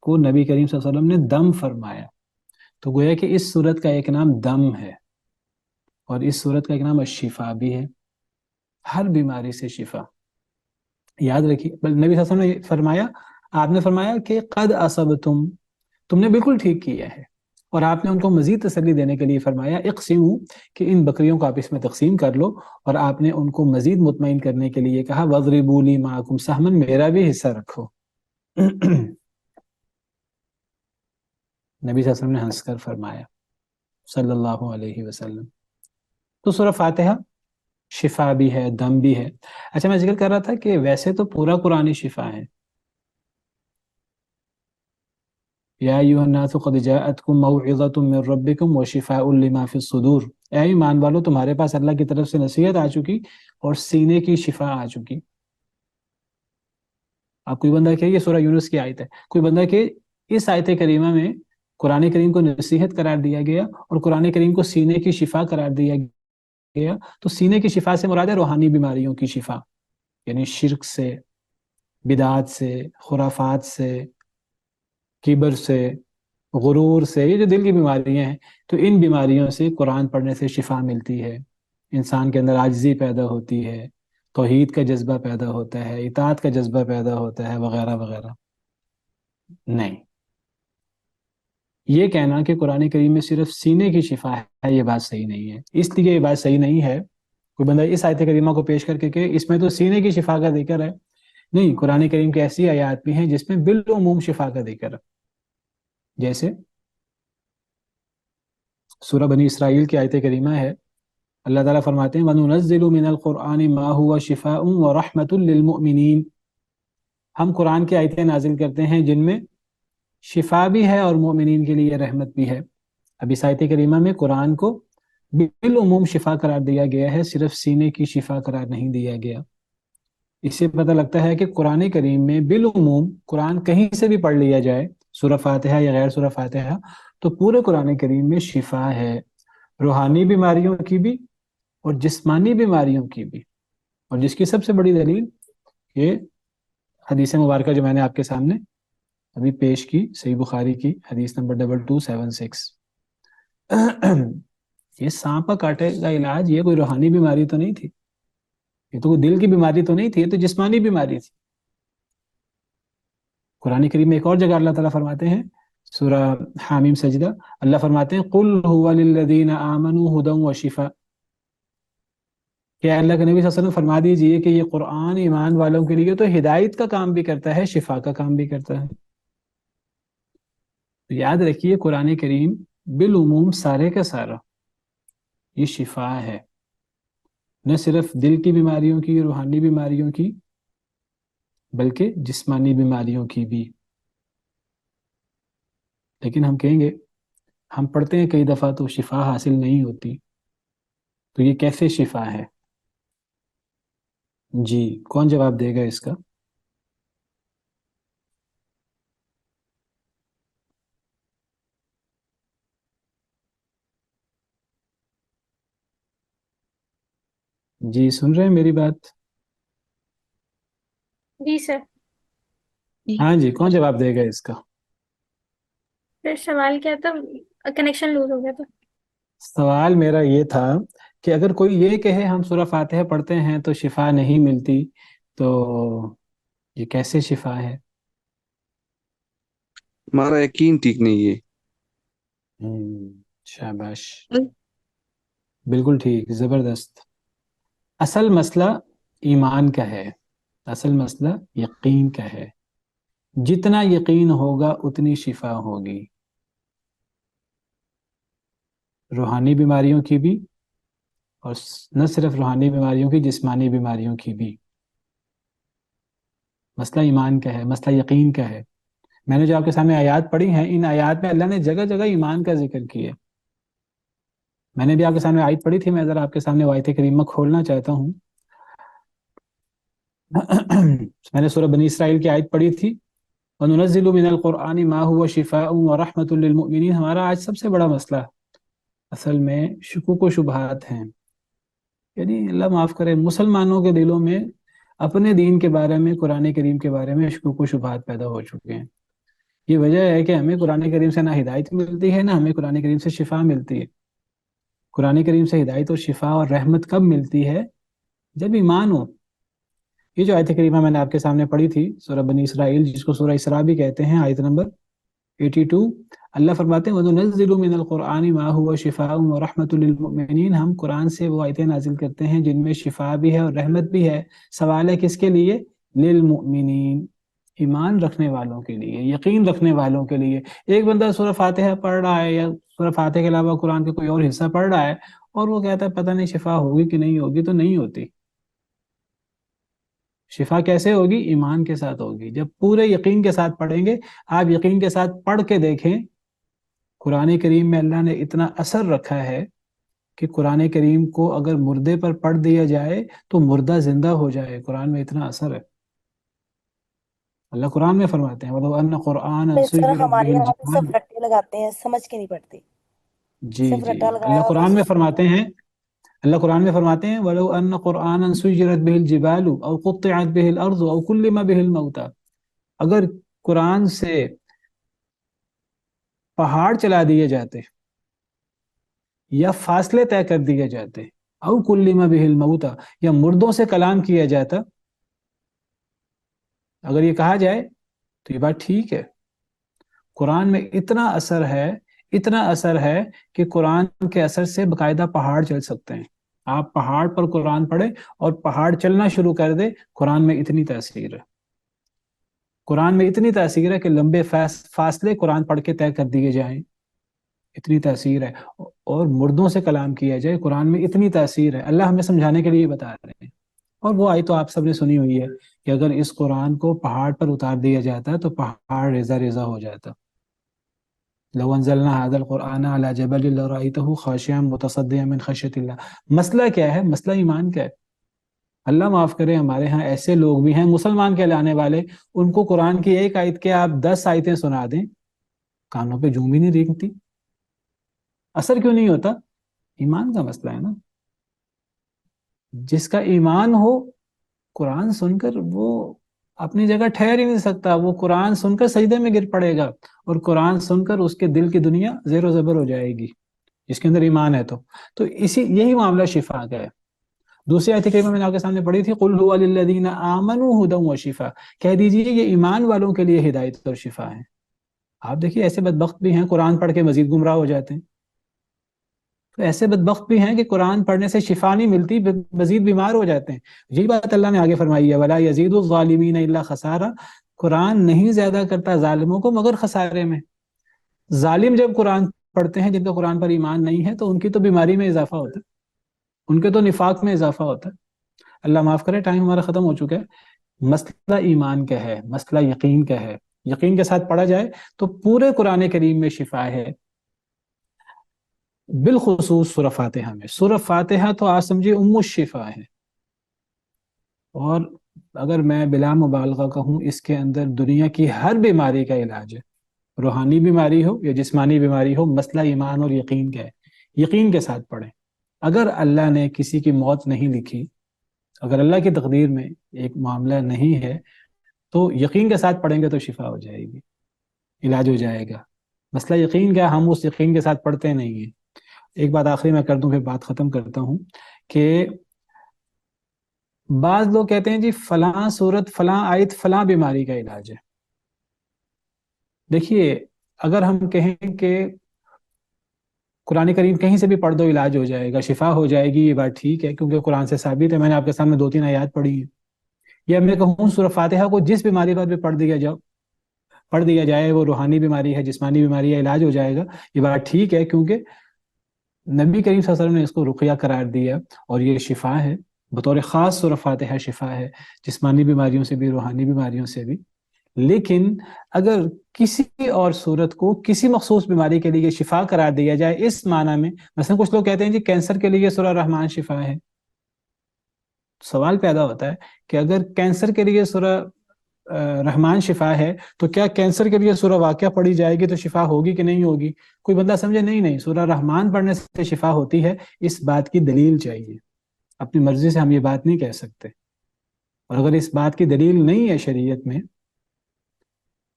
Speaker 1: کو نبی کریم صلی اللہ علیہ وسلم نے دم فرمایا۔ تو گویا کہ اس سورت کا ایک نام دم ہے، اور اس سورت کا ایک نام الشفا بھی ہے، ہر بیماری سے شفا۔ یاد رکھیے، نبی صلی اللہ علیہ وسلم نے فرمایا، آپ نے فرمایا کہ قد اصبتم، تم نے بالکل ٹھیک کیا ہے، اور آپ نے ان کو مزید تسلی دینے کے لیے فرمایا اقسموا کہ ان بکریوں کو آپس میں تقسیم کر لو، اور آپ نے ان کو مزید مطمئن کرنے کے لیے کہا وَاضْرِبُوا لِي مَعَكُمْ سَهْمًا، میرا بھی حصہ رکھو۔ نبی صلی اللہ علیہ وسلم نے ہنس کر فرمایا صلی اللہ علیہ وسلم۔ تو سورہ فاتحہ شفا بھی ہے، دم بھی ہے۔ اچھا میں ذکر کر رہا تھا کہ ویسے تو پورا قرآن شفا ہے۔ یا ایھا الناس قد جاءتکم موعظۃ من ربکم وشفاء لما فی الصدور، اے ایمان والو تمہارے پاس اللہ کی طرف سے نصیحت آ چکی اور سینے کی شفا آ چکی۔ آپ کوئی بندہ کہ یہ سورہ یونس کی آیت ہے، کوئی بندہ کہ اس آیت کریمہ میں قرآن کریم کو نصیحت قرار دیا گیا اور قرآن کریم کو سینے کی شفا قرار دیا گیا، تو سینے کی شفا سے مراد ہے روحانی بیماریوں کی شفا، یعنی شرک سے، بدعات سے، خرافات سے، کبر سے، غرور سے، یہ جو دل کی بیماریاں ہیں، تو ان بیماریوں سے قرآن پڑھنے سے شفا ملتی ہے، انسان کے اندر عاجزی پیدا ہوتی ہے، توحید کا جذبہ پیدا ہوتا ہے، اطاعت کا جذبہ پیدا ہوتا ہے، وغیرہ وغیرہ۔ نہیں، یہ کہنا کہ قرآن کریم میں صرف سینے کی شفا ہے یہ بات صحیح نہیں ہے۔ اس لیے یہ بات صحیح نہیں ہے کوئی بندہ اس آیت کریمہ کو پیش کر کے کہ اس میں تو سینے کی شفا کا ذکر ہے، نہیں، قرآن کریم کی ایسی آیات بھی ہیں جس میں بالعموم شفا کا ذکر ہے، جیسے سورہ بنی اسرائیل کی آیت کریمہ ہے، اللہ تعالیٰ فرماتے ہیں وَنُنَزِّلُ مِنَ الْقُرْآنِ مَا هُوَ شِفَاءٌ وَرَحْمَةٌ لِّلْمُؤْمِنِينَ، ہم قرآن کی آیتیں نازل کرتے ہیں جن میں شفا بھی ہے اور مومنین کے لیے رحمت بھی ہے۔ اب اس آیت کریمہ میں قرآن کو بالعموم شفا قرار دیا گیا ہے، صرف سینے کی شفا قرار نہیں دیا گیا۔ اس سے پتہ لگتا ہے کہ قرآن کریم میں بالعموم قرآن کہیں سے بھی پڑھ لیا جائے، سورہ فاتحہ یا غیر سورہ فاتحہ، تو پورے قرآن کریم میں شفا ہے، روحانی بیماریوں کی بھی اور جسمانی بیماریوں کی بھی۔ اور جس کی سب سے بڑی دلیل یہ حدیث مبارکہ جو میں نے آپ کے سامنے ابھی پیش کی، صحیح بخاری کی حدیث نمبر 2276۔ یہ سانپ کا کاٹے کا علاج یہ کوئی روحانی بیماری تو نہیں تھی، یہ تو کوئی دل کی بیماری تو نہیں تھی، یہ تو جسمانی بیماری تھی۔ قرآن کریم میں ایک اور جگہ اللہ تعالیٰ فرماتے ہیں، سورہ حامیم سجدہ، اللہ فرماتے ہیں قُلْ هُوَ لِلَّذِينَ آمَنُوا هُدًى وَشِفَاء، کہ اللہ کے نبی صلی اللہ علیہ وسلم فرما دیجئے کہ یہ قرآن ایمان والوں کے لیے تو ہدایت کا کام بھی کرتا ہے، شفا کا کام بھی کرتا ہے۔ تو یاد رکھیے قرآن کریم بالعموم سارے کا سارا یہ شفا ہے، نہ صرف دل کی بیماریوں کی، روحانی بیماریوں کی، بلکہ جسمانی بیماریوں کی بھی۔ لیکن ہم کہیں گے ہم پڑھتے ہیں کئی دفعہ تو شفا حاصل نہیں ہوتی، تو یہ کیسے شفا ہے؟ جی کون جواب دے گا اس کا؟ جی سن رہے ہیں میری بات؟
Speaker 7: جی سر۔
Speaker 1: ہاں جی، کون جواب دے گا اس کا؟
Speaker 7: پھر سوال کیا تھا؟ کنیکشن لوز ہو گیا تھا۔
Speaker 1: سوال میرا یہ تھا کہ اگر کوئی یہ کہے ہم سورہ فاتحہ پڑھتے ہیں تو شفا نہیں ملتی، تو یہ کیسے شفا ہے؟
Speaker 5: ہمارا یقین ٹھیک نہیں ہے۔
Speaker 1: شاباش، بالکل ٹھیک، زبردست۔ اصل مسئلہ ایمان کا ہے، اصل مسئلہ یقین کا ہے، جتنا یقین ہوگا اتنی شفا ہوگی، روحانی بیماریوں کی بھی اور نہ صرف روحانی بیماریوں کی، جسمانی بیماریوں کی بھی۔ مسئلہ ایمان کا ہے، مسئلہ یقین کا ہے۔ میں نے جو آپ کے سامنے آیات پڑھی ہیں، ان آیات میں اللہ نے جگہ جگہ ایمان کا ذکر کیا۔ میں نے بھی آپ کے سامنے آیت پڑھی تھی، میں ذرا آپ کے سامنے آیت کریمہ کھولنا چاہتا ہوں۔ میں نے سورہ بنی اسرائیل کی آیت پڑھی تھی وَنُنَزِّلُ مِنَ الْقُرْآنِ مَا هُوَ شِفَاءٌ وَرَحْمَةٌ لِّلْمُؤْمِنِينَ۔ ہمارا آج سب سے بڑا مسئلہ اصل میں شکوک و شبہات ہیں، یعنی اللہ معاف کرے مسلمانوں کے دلوں میں اپنے دین کے بارے میں، قرآن کریم کے بارے میں شکوک و شبہات پیدا ہو چکے ہیں۔ یہ وجہ ہے کہ ہمیں قرآن کریم سے نہ ہدایت ملتی ہے، نہ ہمیں قرآن کریم سے شفا ملتی ہے۔ قرآن کریم سے ہدایت اور شفا اور رحمت کب ملتی ہے؟ جب ایمان ہو۔ یہ جو آیت کریمہ میں نے آپ کے سامنے پڑھی تھی سورہ بنی اسرائیل، جس کو سورہ اسراء بھی کہتے ہیں، آیت نمبر 82، اللہ فرماتے ہیں وَنُنَزِّلُ مِنَ الْقُرْآنِ مَا هُوَ شِفَاءٌ وَرَحْمَةٌ لِلْمُؤْمِنِينَ، ہم قرآن سے وہ آیتیں نازل کرتے ہیں جن میں شفا بھی ہے اور رحمت بھی ہے. سوال ہے کس کے لیے؟ للمؤمنین، ایمان رکھنے والوں کے لیے، یقین رکھنے والوں کے لیے. ایک بندہ سورہ فاتحہ پڑھ رہا ہے یا سورہ فاتحہ کے علاوہ قرآن کا کوئی اور حصہ پڑھ رہا ہے اور وہ کہتا ہے پتہ نہیں شفا ہوگی کہ نہیں ہوگی، تو نہیں ہوتی. شفا کیسے ہوگی؟ ایمان کے ساتھ ہوگی. جب پورے یقین کے ساتھ پڑھیں گے. آپ یقین کے ساتھ پڑھ کے دیکھیں، قرآن کریم میں اللہ نے اتنا اثر رکھا ہے کہ قرآن کریم کو اگر مردے پر پڑھ دیا جائے تو مردہ زندہ ہو جائے. قرآن میں اتنا اثر ہے. اللہ قرآن میں فرماتے ہیں وَلَوْ أَنَّ قُرْآنًا
Speaker 3: اس طرح
Speaker 1: سُيِّرَتْ
Speaker 3: ہمارے
Speaker 1: بِهِ
Speaker 3: یہاں پہ
Speaker 1: الْجِبَالُ.
Speaker 3: سب رٹے لگاتے ہیں، سمجھ کے نہیں پڑھتے،
Speaker 1: جی
Speaker 3: صرف
Speaker 1: جی،
Speaker 3: رٹا
Speaker 1: اللہ
Speaker 3: لگایا اور
Speaker 1: قرآن
Speaker 3: بس
Speaker 1: میں
Speaker 3: اس کو
Speaker 1: فرماتے ہیں، اللہ قرآن میں فرماتے ہیں وَلَوْ أَنَّ قُرْآنًا سُيِّرَتْ بِهِ الْجِبَالُ أَوْ قُطِّعَتْ بِهِ الْأَرْضُ أَوْ كُلِّمَ بِهِ الْمَوْتَى، اگر قرآن سے پہاڑ چلا دیے جاتے یا فاصلے طے کر دیے جاتے، او کلم بہ الموتى، یا مردوں سے کلام کیا جاتا، اگر یہ کہا جائے تو یہ بات ٹھیک ہے. قرآن میں اتنا اثر ہے، اتنا اثر ہے کہ قرآن کے اثر سے باقاعدہ پہاڑ چل سکتے ہیں. آپ پہاڑ پر قرآن پڑھیں اور پہاڑ چلنا شروع کر دے. قرآن میں اتنی تاثیر ہے. قرآن میں اتنی تاثیر ہے کہ لمبے فاصلے قرآن پڑھ کے طے کر دیے جائیں، اتنی تاثیر ہے. اور مردوں سے کلام کیا جائے، قرآن میں اتنی تاثیر ہے. اللہ ہمیں سمجھانے کے لیے بتا رہے ہیں. اور وہ آئی تو آپ سب نے سنی ہوئی ہے کہ اگر اس قرآن کو پہاڑ پر اتار دیا جاتا تو پہاڑ ریزہ ریزہ ہو جاتا. لو انزلنا هذا القرآن على جبل لرأيته خاشعا متصدعا من خشية الله. مسئلہ کیا ہے؟ مسئلہ ایمان کا ہے. اللہ معاف کرے، ہمارے ہاں ایسے لوگ بھی ہیں مسلمان کہلانے والے، ان کو قرآن کی ایک آیت کے آپ 10 آیتیں سنا دیں، کانوں پہ جوں بھی نہیں رینگتی. اثر کیوں نہیں ہوتا؟ ایمان کا مسئلہ ہے نا. جس کا ایمان ہو قرآن سن کر وہ اپنی جگہ ٹھہر ہی نہیں سکتا. وہ قرآن سن کر سجدے میں گر پڑے گا، اور قرآن سن کر اس کے دل کی دنیا زیر و زبر ہو جائے گی جس کے اندر ایمان ہے. تو یہی معاملہ شفا کا ہے. دوسری آیت کریمہ میں نے آپ کے سامنے پڑھی تھی قُلْ هُوَ لِلَّذِينَ آمَنُوا هُدًى وَشِفَاء، کہہ دیجئے یہ ایمان والوں کے لیے ہدایت اور شفا ہے. آپ دیکھیے ایسے بدبخت بھی ہیں قرآن پڑھ کے مزید گمراہ ہو جاتے ہیں. تو ایسے بدبخت بھی ہیں کہ قرآن پڑھنے سے شفا نہیں ملتی، مزید بیمار ہو جاتے ہیں. یہی بات اللہ نے آگے فرمائی ہے وَلَا يَزِيدُ الظَّالِمِينَ إِلَّا خَسَارًا، قرآن نہیں زیادہ کرتا ظالموں کو مگر خسارے میں. ظالم جب قرآن پڑھتے ہیں، جن کا قرآن پر ایمان نہیں ہے، تو ان کی تو بیماری میں اضافہ ہوتا ہے، ان کے تو نفاق میں اضافہ ہوتا ہے. اللہ معاف کرے، ٹائم ہمارا ختم ہو چکا ہے. مسئلہ ایمان کا ہے، مسئلہ یقین کا ہے. یقین کے ساتھ پڑھا جائے تو پورے قرآن کریم میں شفا ہے، بالخصوص سورہ فاتحہ میں. سورہ فاتحہ تو آپ سمجھے ام الشفا ہے. اور اگر میں بلا مبالغہ کہوں اس کے اندر دنیا کی ہر بیماری کا علاج ہے، روحانی بیماری ہو یا جسمانی بیماری ہو. مسئلہ ایمان اور یقین کا ہے. یقین کے ساتھ پڑھیں. اگر اللہ نے کسی کی موت نہیں لکھی، اگر اللہ کی تقدیر میں ایک معاملہ نہیں ہے، تو یقین کے ساتھ پڑھیں گے تو شفا ہو جائے گی، علاج ہو جائے گا. مسئلہ یقین کا، ہم اس یقین کے ساتھ پڑھتے نہیں ہیں. ایک بات آخری میں کر دوں پھر بات ختم کرتا ہوں کہ بعض لوگ کہتے ہیں جی فلاں صورت، فلاں آیت فلاں بیماری کا علاج ہے. دیکھیے اگر ہم کہیں کہ قرآن کریم کہیں سے بھی پڑھ دو علاج ہو جائے گا، شفا ہو جائے گی، یہ بات ٹھیک ہے کیونکہ قرآن سے ثابت ہے. میں نے آپ کے سامنے 2-3 آیات پڑھی ہیں. یا میں کہوں سورہ فاتحہ کو جس بیماری پر بھی پڑھ دیا جائے، وہ روحانی بیماری ہے، جسمانی بیماری ہے، علاج ہو جائے گا، یہ بات ٹھیک ہے کیونکہ نبی کریم صلی اللہ علیہ وسلم نے اس کو رقیہ قرار دیا اور یہ شفا ہے. بطور خاص سورہ فاتحہ شفا ہے، جسمانی بیماریوں سے بھی، روحانی بیماریوں سے بھی. لیکن اگر کسی اور صورت کو کسی مخصوص بیماری کے لیے شفا قرار دیا جائے اس معنی میں، مثلا کچھ لوگ کہتے ہیں جی کینسر کے لیے سورہ رحمان شفا ہے. سوال پیدا ہوتا ہے کہ اگر کینسر کے لیے سورہ رحمان شفا ہے تو کیا کینسر کے لیے سورہ واقعہ پڑھی جائے گی تو شفا ہوگی کہ نہیں ہوگی؟ کوئی بندہ سمجھے نہیں، سورہ رحمان پڑھنے سے شفا ہوتی ہے. اس بات کی دلیل چاہیے، اپنی مرضی سے ہم یہ بات نہیں کہہ سکتے. اور اگر اس بات کی دلیل نہیں ہے شریعت میں،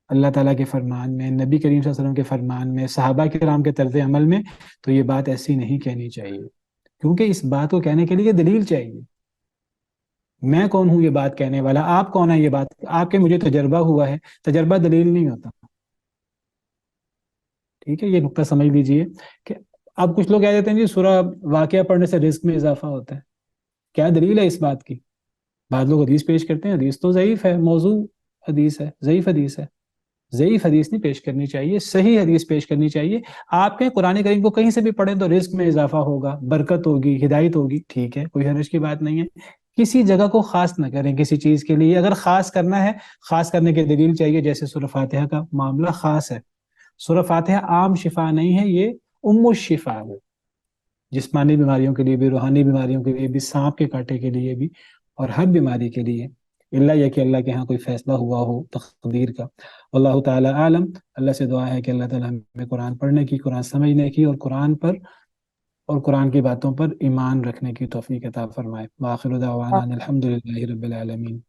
Speaker 1: اللہ تعالیٰ کے فرمان میں، نبی کریم صلی اللہ علیہ وسلم کے فرمان میں، صحابہ کرام کے طرز عمل میں، تو یہ بات ایسی نہیں کہنی چاہیے. کیونکہ اس بات کو کہنے کے لیے دلیل چاہیے. میں کون ہوں یہ بات کہنے والا؟ آپ کون ہیں یہ بات؟ آپ کے مجھے تجربہ ہوا ہے، تجربہ دلیل نہیں ہوتا. ٹھیک ہے، یہ نقطہ سمجھ لیجئے کہ اب کچھ لوگ کہہ دیتے ہیں جی سورہ واقعہ پڑھنے سے رزق میں اضافہ ہوتا ہے. کیا دلیل ہے اس بات کی؟ بعض لوگ حدیث پیش کرتے ہیں، حدیث تو ضعیف ہے، موضوع حدیث ہے، ضعیف حدیث ہے. ضعیف حدیث نہیں پیش کرنی چاہیے، صحیح حدیث پیش کرنی چاہیے. آپ کے قرآن کریم کو کہیں سے بھی پڑھیں تو رزق میں اضافہ ہوگا، برکت ہوگی، ہدایت ہوگی، ٹھیک ہے، کوئی حرج کی بات نہیں ہے. کسی جگہ کو خاص نہ کریں کسی چیز کے لیے. اگر خاص کرنا ہے، خاص کرنے کی دلیل چاہیے، جیسے سورہ فاتحہ کا معاملہ خاص ہے. سورہ فاتحہ عام شفا نہیں ہے، یہ ام الشفا ہے، جسمانی بیماریوں کے لیے بھی، روحانی بیماریوں کے لیے بھی، سانپ کے کاٹے کے لیے بھی، اور ہر بیماری کے لیے، اللہ یہ کہ اللہ کے ہاں کوئی فیصلہ ہوا ہو تقدیر کا. واللہ تعالی عالم. اللہ سے دعا ہے کہ اللہ تعالیٰ ہمیں قرآن پڑھنے کی، قرآن سمجھنے کی، اور قرآن پر اور قرآن کی باتوں پر ایمان رکھنے کی توفیق عطا فرمائے. وآخر دعوانا ان الحمد للہ رب العالمین.